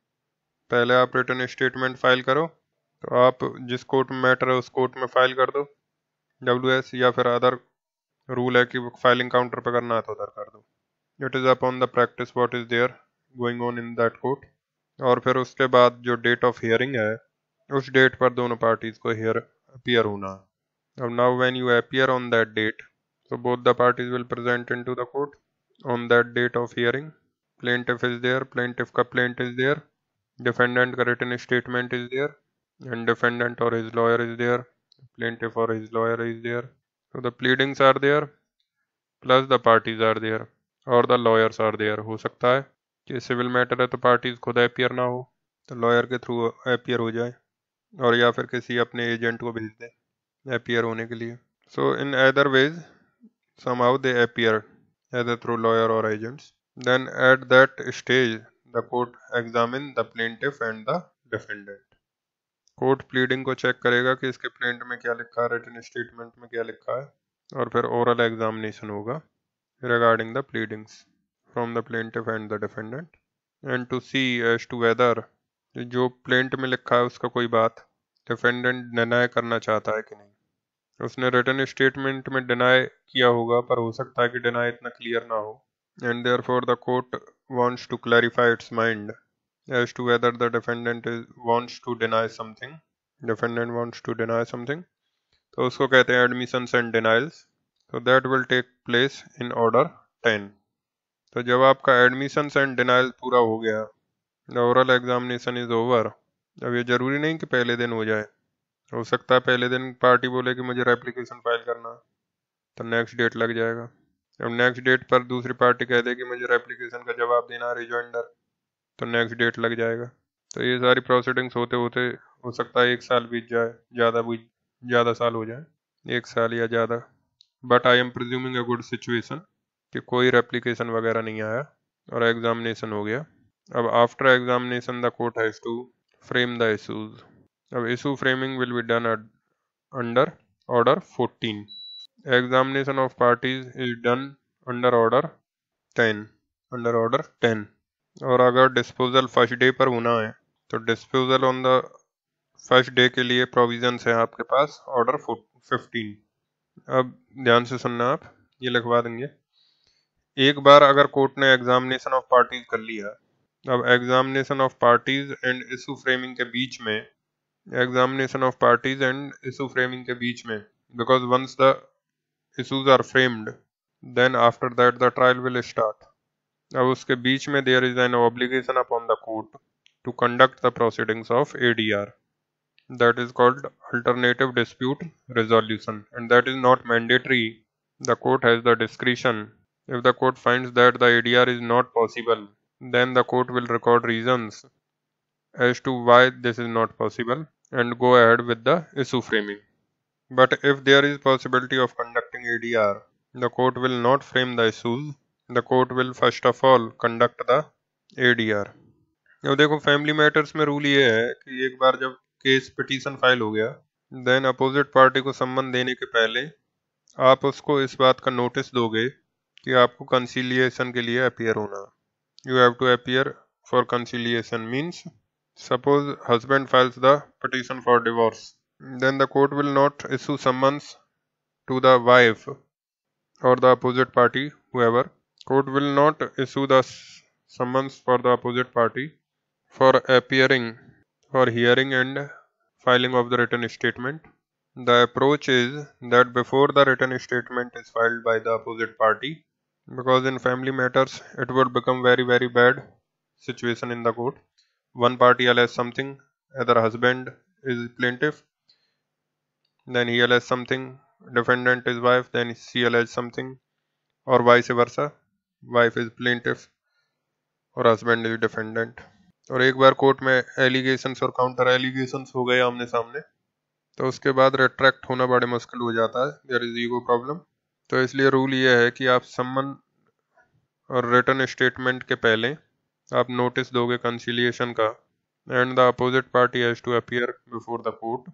पहले आप रिटर्न स्टेटमेंट फाइल करो, तो आप जिस कोर्ट में मैटर है उस कोर्ट में फाइल कर दो WS, या फिर अदर रूल है कि फाइलिंग काउंटर पर करना है तो उधर कर दो। It is upon the practice what is there going on in that court. और फिर उसके बाद जो डेट ऑफ हियरिंग है उस डेट पर दोनों पार्टीज को हियर अपीयर होना। अब now when you appear on that date, so both the parties will present into the court on that date of hearing। plaintiff is there, plaintiff का plaint is there, defendant का written statement is there, and defendant or his lawyer is there, plaintiff or his lawyer is there। so the pleadings are there plus the parties are there और the lawyers are there। हो सकता है कि civil matter है तो parties खुद appear ना हो तो लॉयर के थ्रू अपीयर हो जाए, और या फिर किसी अपने एजेंट को भेज दे अपीयर होने के लिए। So in other ways somehow they appear either through lawyer or agents। Then at that stage the court examine the plaintiff and the defendant। Court pleading को चेक करेगा कि इसके प्लेंट में क्या लिखा है, रिटन स्टेटमेंट में क्या लिखा है, और फिर ओरल एग्जामिनेशन होगा regarding the pleadings from the plaintiff and the defendant, and to see as to whether जो प्लेंट में लिखा है उसका कोई बात डिफेंडेंट डिनाई करना चाहता है कि नहीं। उसने रिटन स्टेटमेंट में डिनाई किया होगा पर हो सकता है कि डिनाई इतना क्लियर ना हो, and therefore the court wants to clarify its mind as to whether the defendant wants to deny something, defendant wants to deny something, तो उसको कहते हैं एडमिशंस एंड डिनाइल्स। तो that will take place in order 10। तो जब आपका admissions and denial पूरा हो गया, the oral examination is over. अब ये जरूरी नहीं कि पहले दिन हो जाए, हो सकता है पहले दिन पार्टी बोले कि मुझे एप्लीकेशन फाइल करना, तो नेक्स्ट डेट लग जाएगा। अब नेक्स्ट डेट पर दूसरी पार्टी कह दे कि मुझे एप्लीकेशन का जवाब देना है रिजॉइंडर, तो नेक्स्ट डेट लग जाएगा। तो ये सारी प्रोसीडिंग्स होते होते हो सकता है 1 साल बीत जाए, ज़्यादा साल हो जाए, 1 साल या ज़्यादा। But I am presuming a good situation कि कोई एप्लीकेशन वगैरह नहीं आया और एग्जामिनेशन हो गया। अब after examination the court has to frame the issues. अब issue framing will be done under order 14। Examination of parties is done under order 10। और अगर डिस्पोजल फर्स्ट डे पर होना है तो disposal on the first day के लिए provisions है आपके पास ऑर्डर 15। अब ध्यान से सुनना, आप ये लिखवा देंगे। एक बार अगर कोर्ट ने एग्जामिनेशन ऑफ पार्टीज कर लिया, अब examination of parties and issue framing के बीच में, examination of parties and issue framing के बीच में, because once the issues are framed then after that the trial will start. अब उसके बीच में there is an obligation upon the court to conduct the proceedings of ADR, that is called alternative dispute resolution, and that is not mandatory। The court has the discretion। If the court finds that the ADR is not possible, then the court will record reasons as to why this is not possible and go ahead with the issue framing। But if there is possibility of conducting ADR, the court will not frame the issues। The court will first of all conduct the ADR। अब देखो family matters में rule ये है कि एक बार जब case petition file हो गया, देन अपोजिट पार्टी को सम्मन देने के पहले आप उसको इस बात का नोटिस दोगे कि आपको कंसीलिएशन के लिए अपीयर होना। You have to appear for conciliation means suppose husband files the petition for divorce, then the court will not issue summons to the wife or the opposite party, whoever। Court will not issue the summons for the opposite party for appearing for hearing and filing of the written statement. The approach is that before the written statement is filed by the opposite party, because in family matters it would become very bad situation in the court. One party alleges something, either husband is plaintiff, then he alleges something, defendant is wife, then she alleges something, or vice versa, wife is plaintiff और husband is defendant. और एक बार court में allegations और counter allegations हो गए आमने सामने, तो उसके बाद रिट्रैक्ट होना बड़े मुश्किल हो जाता है, देयर इज ईगो प्रॉब्लम। तो इसलिए रूल ये है कि आप सम्मन और रिटन स्टेटमेंट के पहले आप नोटिस दोगे कंसिलिएशन का, and the opposite party has to appear before the court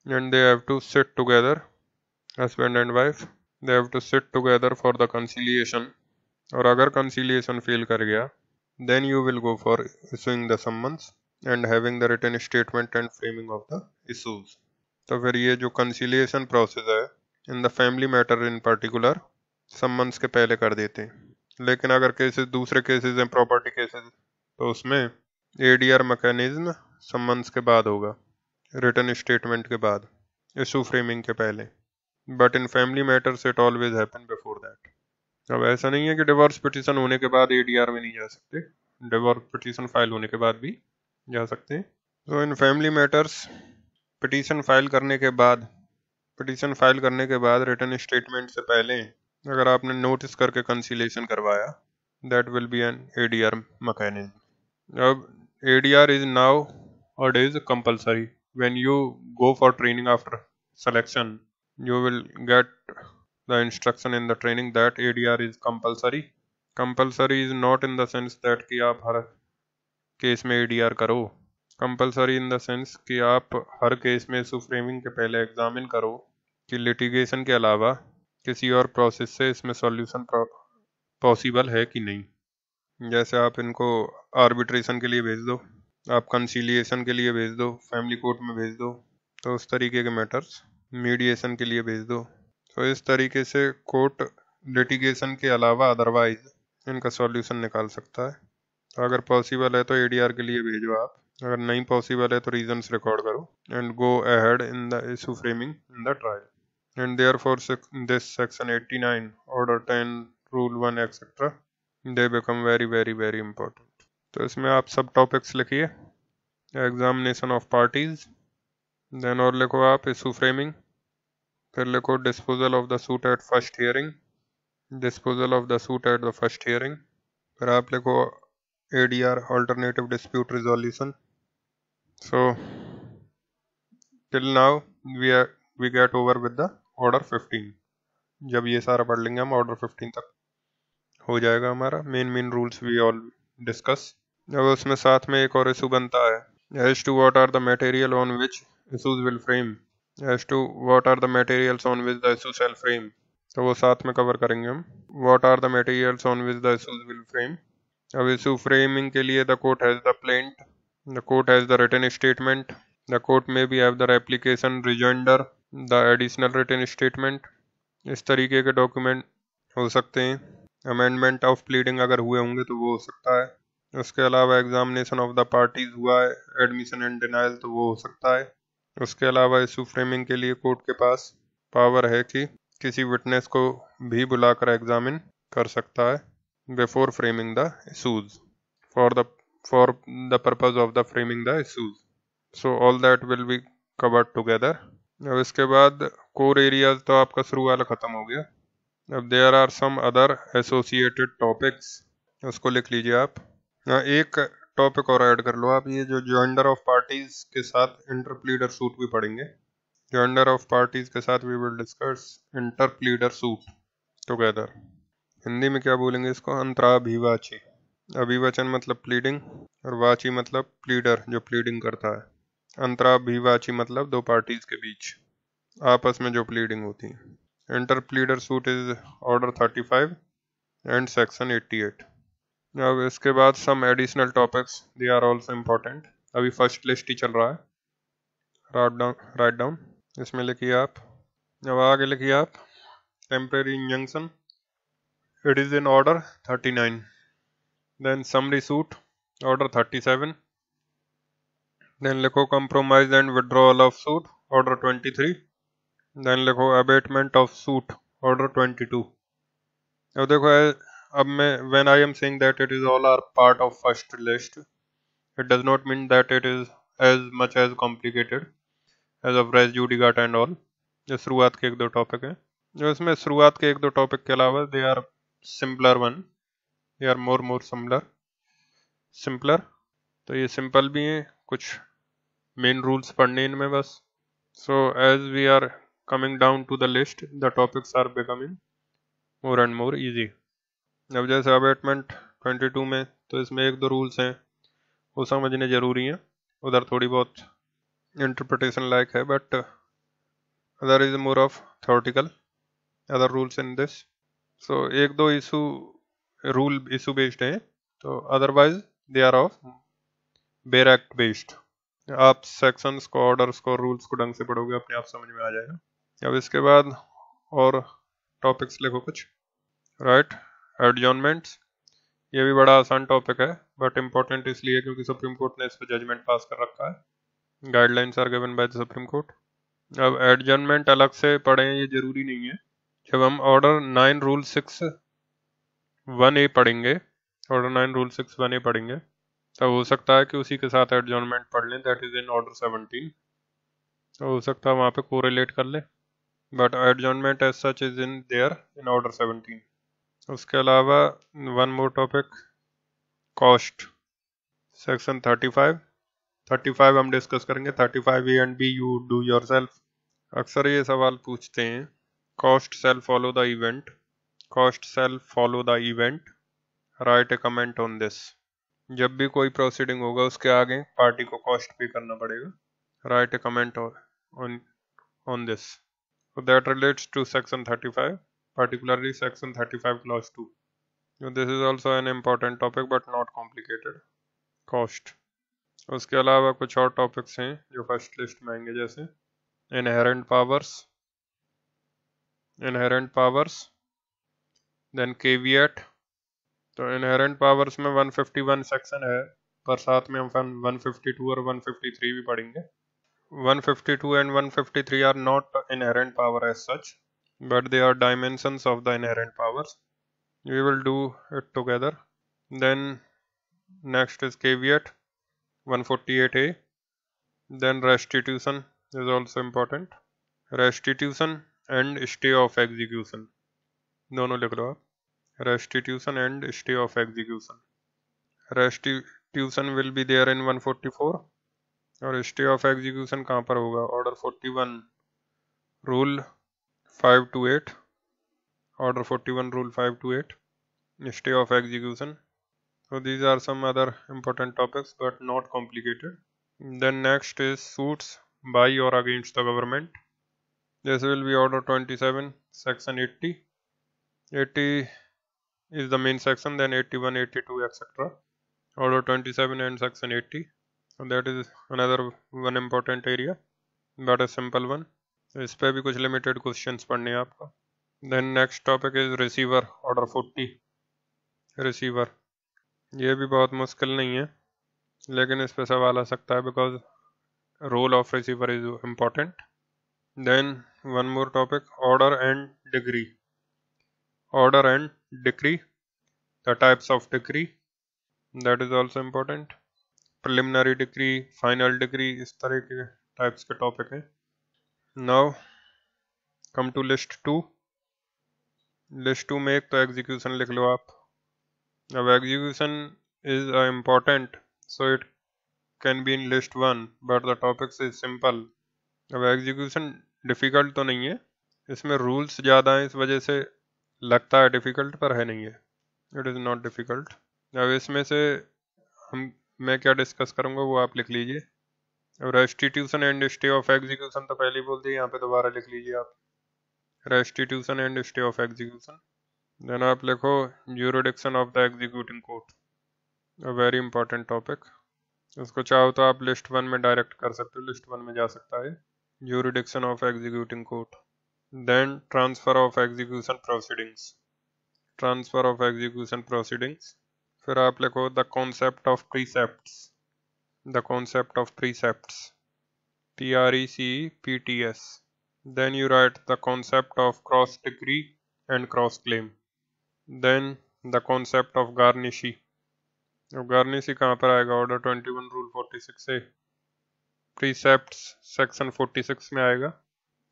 and they have to sit together, husband and wife they have to sit together for the conciliation. और अगर conciliation fail कर गया, then you will go for issuing the summons and having the written statement and framing of the issues. तो फिर ये जो conciliation process है in the family matter in particular summons के पहले कर देते हैं, लेकिन अगर केसेस दूसरे केसेस हैं प्रॉपर्टी केसेस, तो उसमें ADR mechanism summons के बाद होगा, written statement के बाद, issue framing के पहले, but in family matters it always happen before that. अब ऐसा नहीं है कि डिवोर्स पिटीशन होने के बाद ADR में नहीं जा सकते, डिवोर्स पिटीशन फाइल होने के बाद भी जा सकते हैं। तो in family matters petition file करने के बाद रिटन स्टेटमेंट से पहले अगर आपने नोटिस करके कंसिलेशन करवाया, that will be an ADR mechanism. अब ADR इज नाउ और is compulsory when you go for training after selection, you will get the instruction in the training that ADR is compulsory. Compulsory is not in the sense that कि आप हर case में ADR करो, compulsory in the sense कि आप हर case में issue framing के पहले examine करो कि लिटिगेशन के अलावा किसी और प्रोसेस से इसमें सॉल्यूशन पॉसिबल है कि नहीं। जैसे आप इनको आर्बिट्रेशन के लिए भेज दो, आप कंसीलिएशन के लिए भेज दो, फैमिली कोर्ट में भेज दो, तो उस तरीके के मैटर्स मीडिएशन के लिए भेज दो। तो इस तरीके से कोर्ट लिटिगेशन के अलावा अदरवाइज इनका सॉल्यूशन निकाल सकता है। तो अगर पॉसिबल है तो ADR के लिए भेजो आप, अगर नहीं पॉसिबल है तो रीजंस रिकॉर्ड करो and go ahead in the issue framing in the trial. And therefore this section 89 order 10 rule 1 etcetera they become very important. तो इसमें आप सब टॉपिक्स लिखिए, एग्जामिनेशन ऑफ पार्टीज, देन और लिखो आप इशू फ्रेमिंग, फिर लिखो disposal of the suit at first hearing, disposal of the suit at the first hearing, फिर आप लिखो ADR alternative dispute resolution. So till now we get over with the order 15। जब ये सारा पढ़ लेंगे हम ऑर्डर 15 तक हो जाएगा हमारा main rules we all discuss. अब उसमें साथ में एक और इशू बनता है, as to what are the material on which issues will frame, as to what are the materials on which the issue shall frame, तो वो साथ में कवर करेंगे हम। what are the materials on which the issues will frame। अब issue framing के लिए the court has the plaint, the court has the written statement, the court may be have the replication rejoinder, the additional written statement, इस तरीके के document हो सकते हैं। Amendment of pleading अगर हुए होंगे तो वो हो सकता है। उसके अलावा एग्जामिनेशन ऑफ द पार्टीज हुआ है, एडमिशन एंड डिनाइल, तो वो हो सकता है। उसके अलावा इशू फ्रेमिंग के लिए कोर्ट के पास पावर है कि किसी विटनेस को भी बुलाकर एग्जामिन कर सकता है before framing the issues, for the purpose of the framing the issues. So all that will be covered together. अब इसके बाद कोर एरियाज तो आपका शुरू वाला खत्म हो गया। अब there are some other associated topics, उसको लिख लीजिए आप। एक टॉपिक और ऐड कर लो आप, ये जो जॉइंडर ऑफ पार्टीज के साथ इंटरप्लीडर सूट भी पढ़ेंगे। जॉइंडर ऑफ पार्टीज के साथ we will discuss interpleader suit together. Hindi में क्या बोलेंगे इसको, अंतराभिवाची। अभिवचन मतलब प्लीडिंग और वाची मतलब प्लीडर जो प्लीडिंग करता है। अंतराभिवाची मतलब दो पार्टीज के बीच आपस में जो प्लीडिंग होती है। Interpleader suit is order 35 and section 88। अब इसके बाद some additional topics, they are also important. अभी फर्स्ट लिस्ट ही चल रहा है, राइट डाउन, इसमें लिखिए आप। अब आगे लिखिए आप temporary injunction, it is in order 39। Then summary suit order 37, then लिखो compromise and withdrawal of suit order 23। Then लिखो अबेटमेंट ऑफ सूट ऑर्डर 22। अब देखो अब मैं when I am saying that it is all are part of first list, it does not mean that it is as much as complicated as of res judicata and all. ये शुरुआत के एक दो topic हैं, जो इसमें शुरुआत के एक दो टॉपिक के अलावा they are simpler one, they are more simpler. तो ये सिंपल भी हैं, कुछ मेन रूल्स पढ़ने इनमें बस। So as we are coming down to the list the topics are becoming more and more easy. अब जैसे अबेटमेंट 22 में तो इसमें एक दो रूल्स हैं, वो समझने जरूरी हैं, उधर थोड़ी बहुत इंटरप्रिटेशन लायक है, but other is more of theoretical other rules in this. So एक दो रूल इशू बेस्ड हैं, तो otherwise they are of bare act based. आप सेक्शंस को, ऑर्डर्स को, रूल्स को ढंग से पढ़ोगे अपने आप समझ में आ जाएगा। अब इसके बाद और टॉपिक्स लिखो कुछ। राइट, एडजॉर्नमेंट्स, ये भी बड़ा आसान टॉपिक है, बट इम्पोर्टेंट इसलिए क्योंकि सुप्रीम कोर्ट ने इस पर जजमेंट पास कर रखा है। Guidelines are given by the supreme court. अब एडजॉर्नमेंट अलग से पढ़ें ये जरूरी नहीं है। जब हम ऑर्डर 9 रूल 6 1A पढ़ेंगे, ऑर्डर 9 रूल 6 1A पढ़ेंगे, तब हो सकता है कि उसी के साथ एडजॉर्नमेंट पढ़ लें, दैट इज इन ऑर्डर 17। तो हो सकता है वहाँ पे कोरिलेट कर लें, but adjournment as such is in there in order 17। उसके अलावा one more topic, cost, section 35 हम डिस्कस करेंगे। 35A and B you do yourself. अक्सर ये सवाल पूछते हैं, cost shall follow the event, cost shall follow the event, write a comment on this. जब भी कोई प्रोसीडिंग होगा उसके आगे पार्टी को कॉस्ट पे करना पड़ेगा, right a comment on this. So that relates to section 35, particularly section 35 clause 2. So this is also an important topic but not complicated, cost. उसके अलावा कुछ और टॉपिक्स हैं जो फर्स्ट लिस्ट में आएंगे, जैसे इनहेरेंट पावर्स, देन केविएट। तो इनहेरेंट पावर्स में 151 सेक्शन है, पर साथ में हम 152 और 153 भी पढ़ेंगे। 152 and 153 are not inherent power as such, but they are dimensions of the inherent powers. We will do it together. Then next is caveat 148A. Then restitution is also important. Restitution and stay of execution, दोनों लिख लो आप। Restitution and stay of execution. Restitution will be there in 144 और stay of execution कहाँ पर होगा, order 41 rule 5 to 8, order 41 rule 5 to 8, stay of execution. So these are some other important topics but not complicated. Then next is suits by or against the government. This will be order 27 section 80. 80 is the main section, then 81 82 etc. Order 27 and section 80. So that is another one important area, but a simple one. इस पे भी कुछ limited questions पढ़ने हैं आपको। Then next topic is receiver, order 40. receiver, ये भी बहुत मुश्किल नहीं है, लेकिन इस पे सवाल आ सकता है because role of receiver is important. Then one more topic, order and decree. Order and decree, the types of decree, that is also important. Preliminary decree, final decree, इस तरह के टाइप्स के टॉपिक हैं। Now come to list 2। List 2 में एक तो execution लिख लो आप। अब execution is important, so it can be in list 1, but the topics is simple. अब एग्जीक्यूशन डिफ़िकल्ट तो नहीं है, इसमें रूल्स ज़्यादा हैं, इस वजह से लगता है डिफ़िकल्ट, पर है नहीं है, इट इज़ नॉट डिफ़िकल्ट। अब इसमें से मैं क्या डिस्कस करूँगा वो आप लिख लीजिए। अब restitution and stay of execution तो पहले ही बोल दिए, यहाँ पे दोबारा लिख लीजिए आप, restitution and stay of execution. Then आप लिखो jurisdiction of the executing court, a very important topic. उसको चाहो तो आप लिस्ट 1 में डायरेक्ट कर सकते हो, लिस्ट 1 में जा सकता है, jurisdiction of executing court. Then transfer of execution proceedings, transfer of execution proceedings. फिर आप लिखो the concept of precepts, the concept of precepts, PRECPTS. Then you write the concept of cross decree and cross claim. Then the concept of garnishi. अब garnishi कहाँ पर आएगा? Order 21 rule 46 से precepts section 46 में आएगा.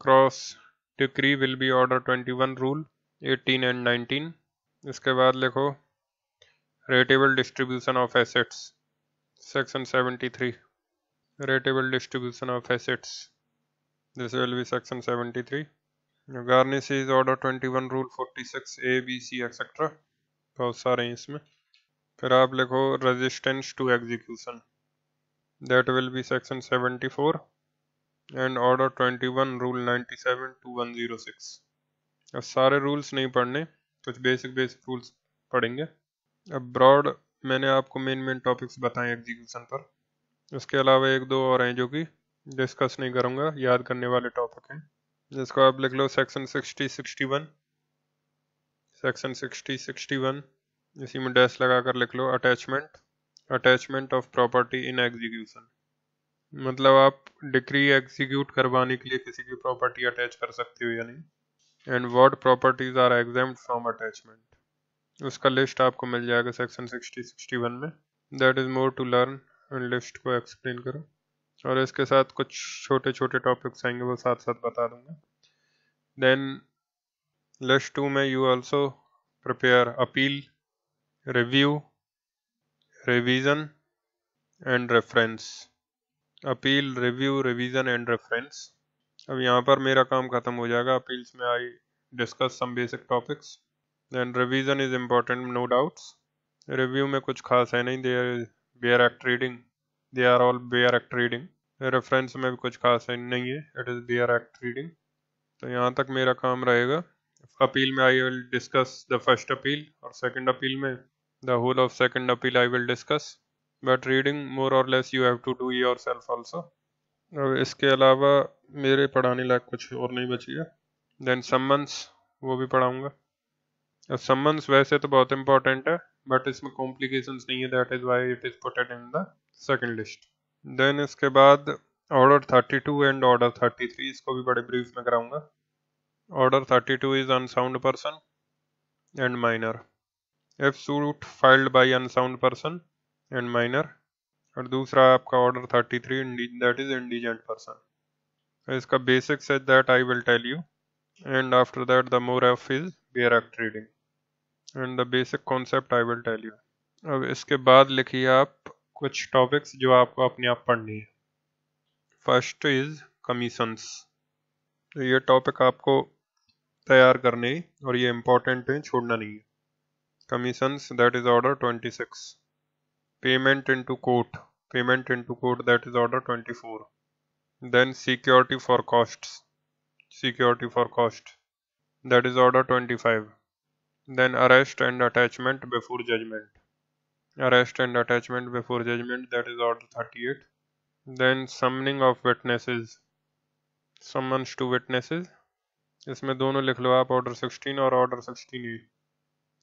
Cross decree will be order 21 rule 18 and 19. इसके बाद लिखो rateable distribution of assets section 73. Rateable distribution of assets, this will be section 73. Garnish is order 21 rule 46 A B C etcetera, बहुत सारे हैं इसमें. फिर आप लिखो resistance to execution, that will be section 74 and order 21 rule 97 to 106. अब सारे rules नहीं पढ़ने, कुछ बेसिक रूल्स पढ़ेंगे. अब ब्रॉड मैंने आपको मेन टॉपिक्स बताए एग्जीक्यूशन पर. उसके अलावा एक दो और हैं जो कि डिस्कस नहीं करूँगा, याद करने वाले टॉपिक हैं, जिसको आप लिख लो सेक्शन 60-61. सेक्शन 60-61 इसी में डैश लगा कर लिख लो attachment of property in execution. मतलब आप डिक्री एग्जीक्यूट करवाने के लिए किसी की प्रॉपर्टी अटैच कर सकते हो या नहीं. And what properties are exempt from attachment, उसका लिस्ट आपको मिल जाएगा सेक्शन 60-61 में. That is more to learn and list को एक्सप्लेन करो. और इसके साथ कुछ छोटे छोटे टॉपिक्स आएंगे, वो साथ साथ बता दूंगा. देन लिस्ट 2 में you also prepare appeal, review, revision and reference. Appeal, review, revision and reference. अब यहाँ पर मेरा काम खत्म हो जाएगा. अपील्स में I discuss some basic topics. Then revision is important, no doubts. Review में कुछ खास है नहीं, they are bare act reading, they are all bare act reading. Reference में भी कुछ खास है नहीं है, it is bare act reading. तो यहाँ तक मेरा काम रहेगा. अपील में I will discuss the first appeal, और सेकंड अपील में the whole of second appeal I will discuss. But reading more और less you have to do yourself also. अब इसके अलावा मेरे पढ़ाने लायक कुछ और नहीं बची है. देन समन्स, वो भी पढ़ाऊंगा. अब समन्स वैसे तो बहुत इंपॉर्टेंट है, बट इसमें कॉम्प्लिकेशंस नहीं है, that is why it is puted in the second list. Then इसके बाद ऑर्डर 32 एंड ऑर्डर 33, इसको भी बड़े ब्रीफ में कराऊंगा. Order 32 is unsound person and minor. If suit filed by unsound person and minor. और दूसरा आपका order 33 that is indigent person. इसका बेसिक्स है that I will tell you, and after that the more of is bare act reading and the basic concept I will tell you. अब इसके बाद लिखिए आप कुछ टॉपिक्स जो आपको अपने आप पढ़नी है. First is commissions. तो ये टॉपिक आपको तैयार करने और ये इम्पोर्टेंट है, छोड़ना नहीं है. Commissions that is order 26. Payment into court that is order 24. Then security for cost that is order 25. Then arrest and attachment before judgment that is order 38. Then summoning of witnesses, summons to witnesses, इसमें दोनों लिख लो आप, order 16 और order 16A.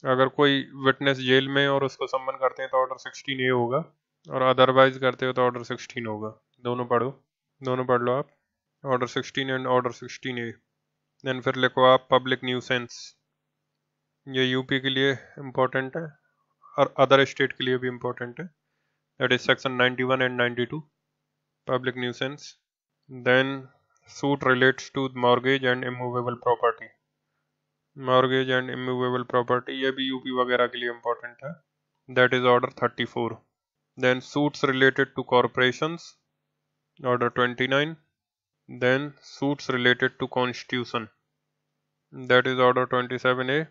अगर कोई witness jail में और उसको सम्मन करते हैं तो ऑर्डर 16A होगा, और अदरवाइज करते हो तो ऑर्डर 16 होगा. दोनों पढ़ लो आप, order 16 and order 16A. Then फिर लिखो आप पब्लिक न्यूसेंस. ये यूपी के लिए इम्पोर्टेंट है और अदर स्टेट के लिए भी इम्पोर्टेंट है. That is section 91 and 92, public nuisance. Then suit relates to mortgage and immovable property. ये भी यूपी वगैरह के लिए इम्पोर्टेंट है. That is order 34. Then suits related to corporations, order 29. Then suits related to constitution, that is order 27A.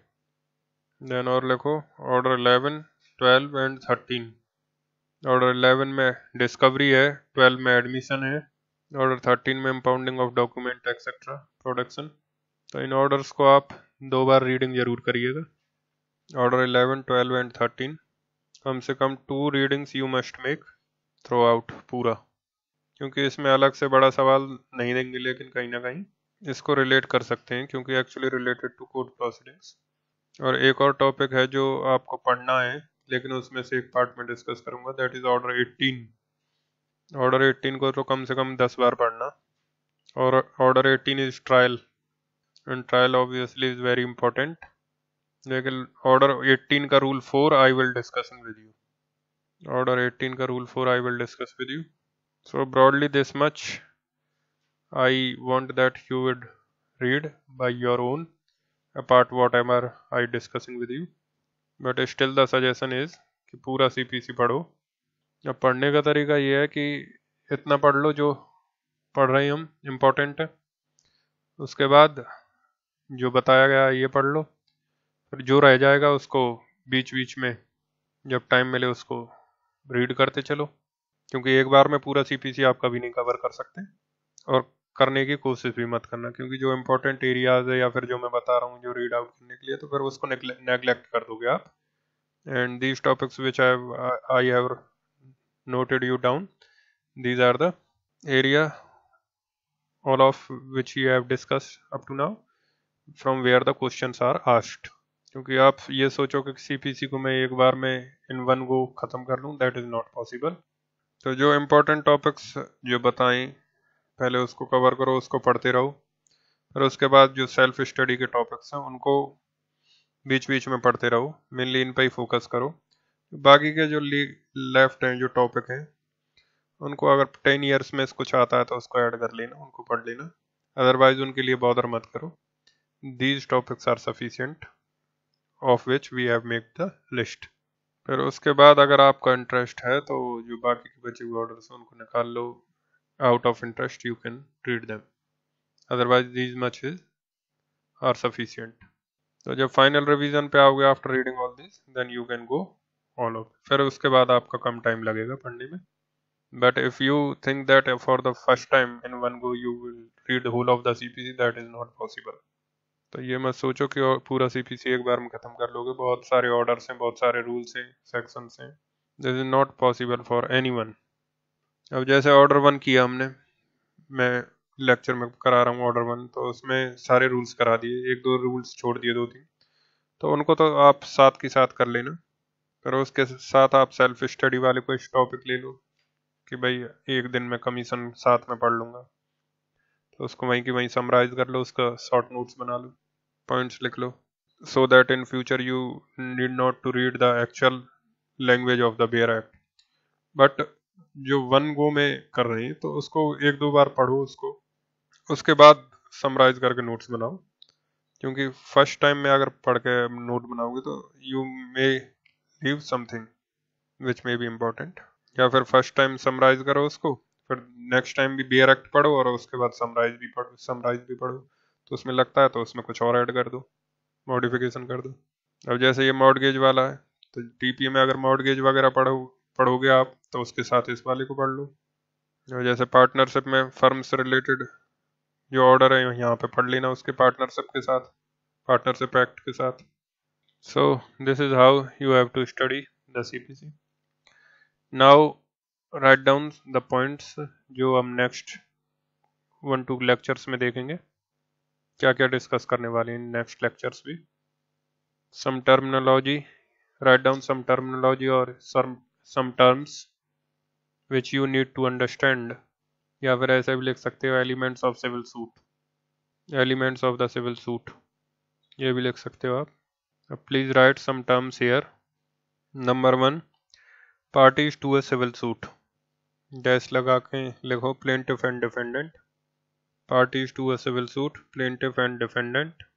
Then और लिखो order 11, 12 and 13. Order 11 में discovery है, 12 में एडमिशन है, ऑर्डर 13 में impounding of document etcetera production. तो इन orders को आप 2 बार रीडिंग जरूर करिएगा. ऑर्डर 11, 12 एंड 13, कम से कम 2 readings you must make through out पूरा, क्योंकि इसमें अलग से बड़ा सवाल नहीं देंगे, लेकिन कहीं ना कहीं इसको रिलेट कर सकते हैं, क्योंकि actually related to court proceedings. और एक और टॉपिक है जो आपको पढ़ना है, लेकिन उसमें से एक पार्ट में डिस्कस करूंगा, दैट इज ऑर्डर 18. ऑर्डर 18 को तो कम से कम 10 बार पढ़ना। और order 18 is trial, and trial obviously is very important. लेकिन ऑर्डर 18 का rule 4 I will discuss with you. Order 18 का rule 4 I will discuss with you. So broadly this much I want that you would read by your own, apart whatever I discussing with you. But still the suggestion is कि पूरा CPC पढ़ो। अब पढ़ने का तरीका ये है कि इतना पढ़ लो जो पढ़ रहे हैं हम इम्पोर्टेंट है, उसके बाद जो बताया गया ये पढ़ लो, फिर जो रह जाएगा उसको बीच बीच में जब टाइम मिले उसको रीड करते चलो, क्योंकि एक बार में पूरा CPC आप कभी नहीं कवर कर सकते। और करने की कोशिश भी मत करना, क्योंकि जो इम्पोर्टेंट एरियाज है या फिर जो मैं बता रहा हूँ जो रीड आउट करने के लिए, तो फिर उसको नेग्लेक्ट कर दोगे आप। And these topics which I have noted you down, these are the area all of which you have discussed up to now from where the questions are asked। क्योंकि आप ये सोचो कि CPC को मैं एक बार में इन वन गो ख़त्म कर लूँ, दैट इज़ नॉट पॉसिबल। तो जो इम्पोर्टेंट टॉपिक्स जो बताएं पहले उसको कवर करो, उसको पढ़ते रहो, फिर उसके बाद जो सेल्फ स्टडी के टॉपिक्स हैं उनको बीच बीच में पढ़ते रहो, मेनली इन पर ही फोकस करो। बाकी के जो लेफ्ट हैं जो टॉपिक हैं उनको अगर 10 ईयर्स में कुछ आता है तो उसको ऐड कर लेना, उनको पढ़ लेना, अदरवाइज उनके लिए बॉदर मत करो। These topics are sufficient of which we have make the list. फिर उसके बाद अगर आपका इंटरेस्ट है तो जो बाकी के बचे हुए ऑर्डर्स हैं उनको निकाल लो, out of interest you can read them, otherwise these much is are sufficient. तो जब फाइनल रिवीजन पे आओगे after reading all this, then you can go all of, फिर उसके बाद आपका कम टाइम लगेगा पढ़ने में। But if you think that for the first time in one go you will read the whole of the CPC, that is not possible. तो ये मत सोचो कि पूरा CPC एक बार में खत्म कर लोगे, बहुत सारे ऑर्डर्स हैं, बहुत सारे रूल्स हैं, सेक्शंस हैं, this is not possible for anyone. अब जैसे ऑर्डर 1 किया हमने, मैं लेक्चर में करा रहा हूँ ऑर्डर 1, तो उसमें सारे रूल्स करा दिए, एक दो रूल्स छोड़ दिए, 2-3, तो उनको तो आप साथ के साथ कर लेना। फिर उसके साथ आप सेल्फ स्टडी वाले कोई टॉपिक ले लो कि भाई एक दिन में कमीशन साथ में पढ़ लूँगा, तो उसको वहीं की वहीं समराइज कर लो, उसका शॉर्ट नोट्स बना लो, पॉइंट्स लिख लो, so that in future you need not to read the actual language of the bare act. But जो वन गो में कर रहे हैं तो उसको एक दो बार पढ़ो, उसके बाद समराइज करके नोट्स बनाओ, क्योंकि फर्स्ट टाइम में अगर पढ़ के नोट बनाओगे तो you may leave something which may be important, या फिर फर्स्ट टाइम समराइज करो उसको, फिर नेक्स्ट टाइम भी बेयर एक्ट पढ़ो और उसके बाद समराइज भी पढ़ो, तो उसमें लगता है तो उसमें कुछ और ऐड कर दो, मॉडिफिकेशन कर दो। अब जैसे ये मॉर्टगेज वाला है, तो TPA में अगर मॉर्टगेज वगैरह पढ़ोगे आप तो उसके साथ इस वाले को पढ़ लो। और जैसे पार्टनरशिप में फर्म से रिलेटेड जो ऑर्डर है यहाँ पे पढ़ लेना उसके पार्टनरशिप के साथ, पार्टनरशिप एक्ट के साथ। So this is how you have to study the CPC। Now write down the points जो हम नेक्स्ट 1-2 लेक्चर्स में देखेंगे, क्या क्या डिस्कस करने वाले हैं नेक्स्ट लेक्चर्स भी। some terminology, write down some terminology or some terms which you need to understand, या फिर ऐसे भी लिख सकते हो elements of civil suit, elements of the civil suit, ये भी लिख सकते हो आप। Please write some terms here। Number 1, parties to a civil suit, dash लगा के लिखो plaintiff and defendant, parties to a civil suit, plaintiff and defendant,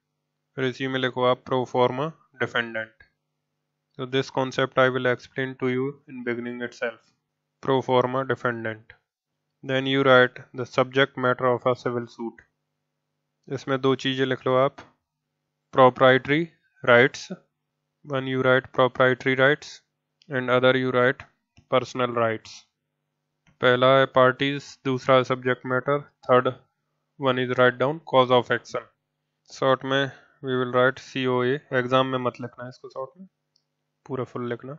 फिर इसी में लिखो आप pro forma defendant। So this concept I will explain to you in beginning itself, pro forma defendant। Then you write the subject matter of a civil suit, इसमें दो चीज़ें लिख लो आप, proprietary rights, one you write proprietary rights and other you write personal rights। पहला है parties, दूसरा है subject matter, third one is write down cause of action। Short में we will write COA, exam में मत लिखना इसको शॉर्ट में, पूरा फुल लिखना।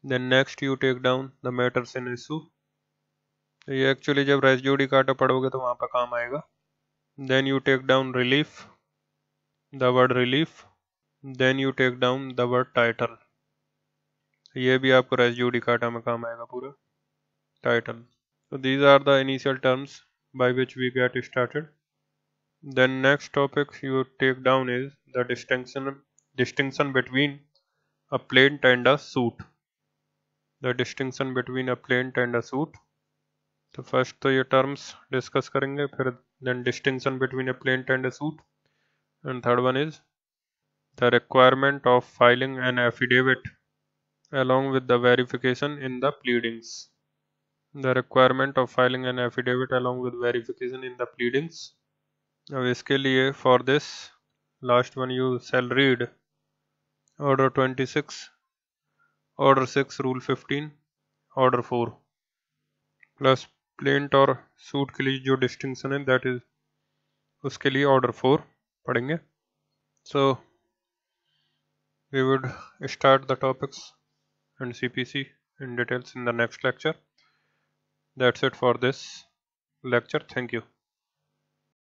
Then next you take down the matters in issue, ये एक्चुअली जब रेस जुडिकाटा पढ़ोगे तो वहाँ पर काम आएगा। Then you take down relief, the word relief, then you take down the word title, ये भी आपको रेस जुडिकाटा में काम आएगा पूरा, title. So these are the initial terms by which we get started. Then next topic you take down is the distinction between a plaint and a suit. The distinction between a plaint and a suit. तो first तो ये terms discuss करेंगे, फिर then distinction between a plaint and a suit, and third one is the requirement of filing an affidavit along with the verification in the pleadings. The requirement of filing an affidavit along with verification in the pleadings. अब इसके लिए for this last one you shall read order 26, order 6, rule 15, order 4 plus plaint और suit के लिए जो distinction है that is उसके लिए ऑर्डर 4 पढ़ेंगे. So we would start the topics and CPC in details in the next lecture. That's it for this lecture. Thank you.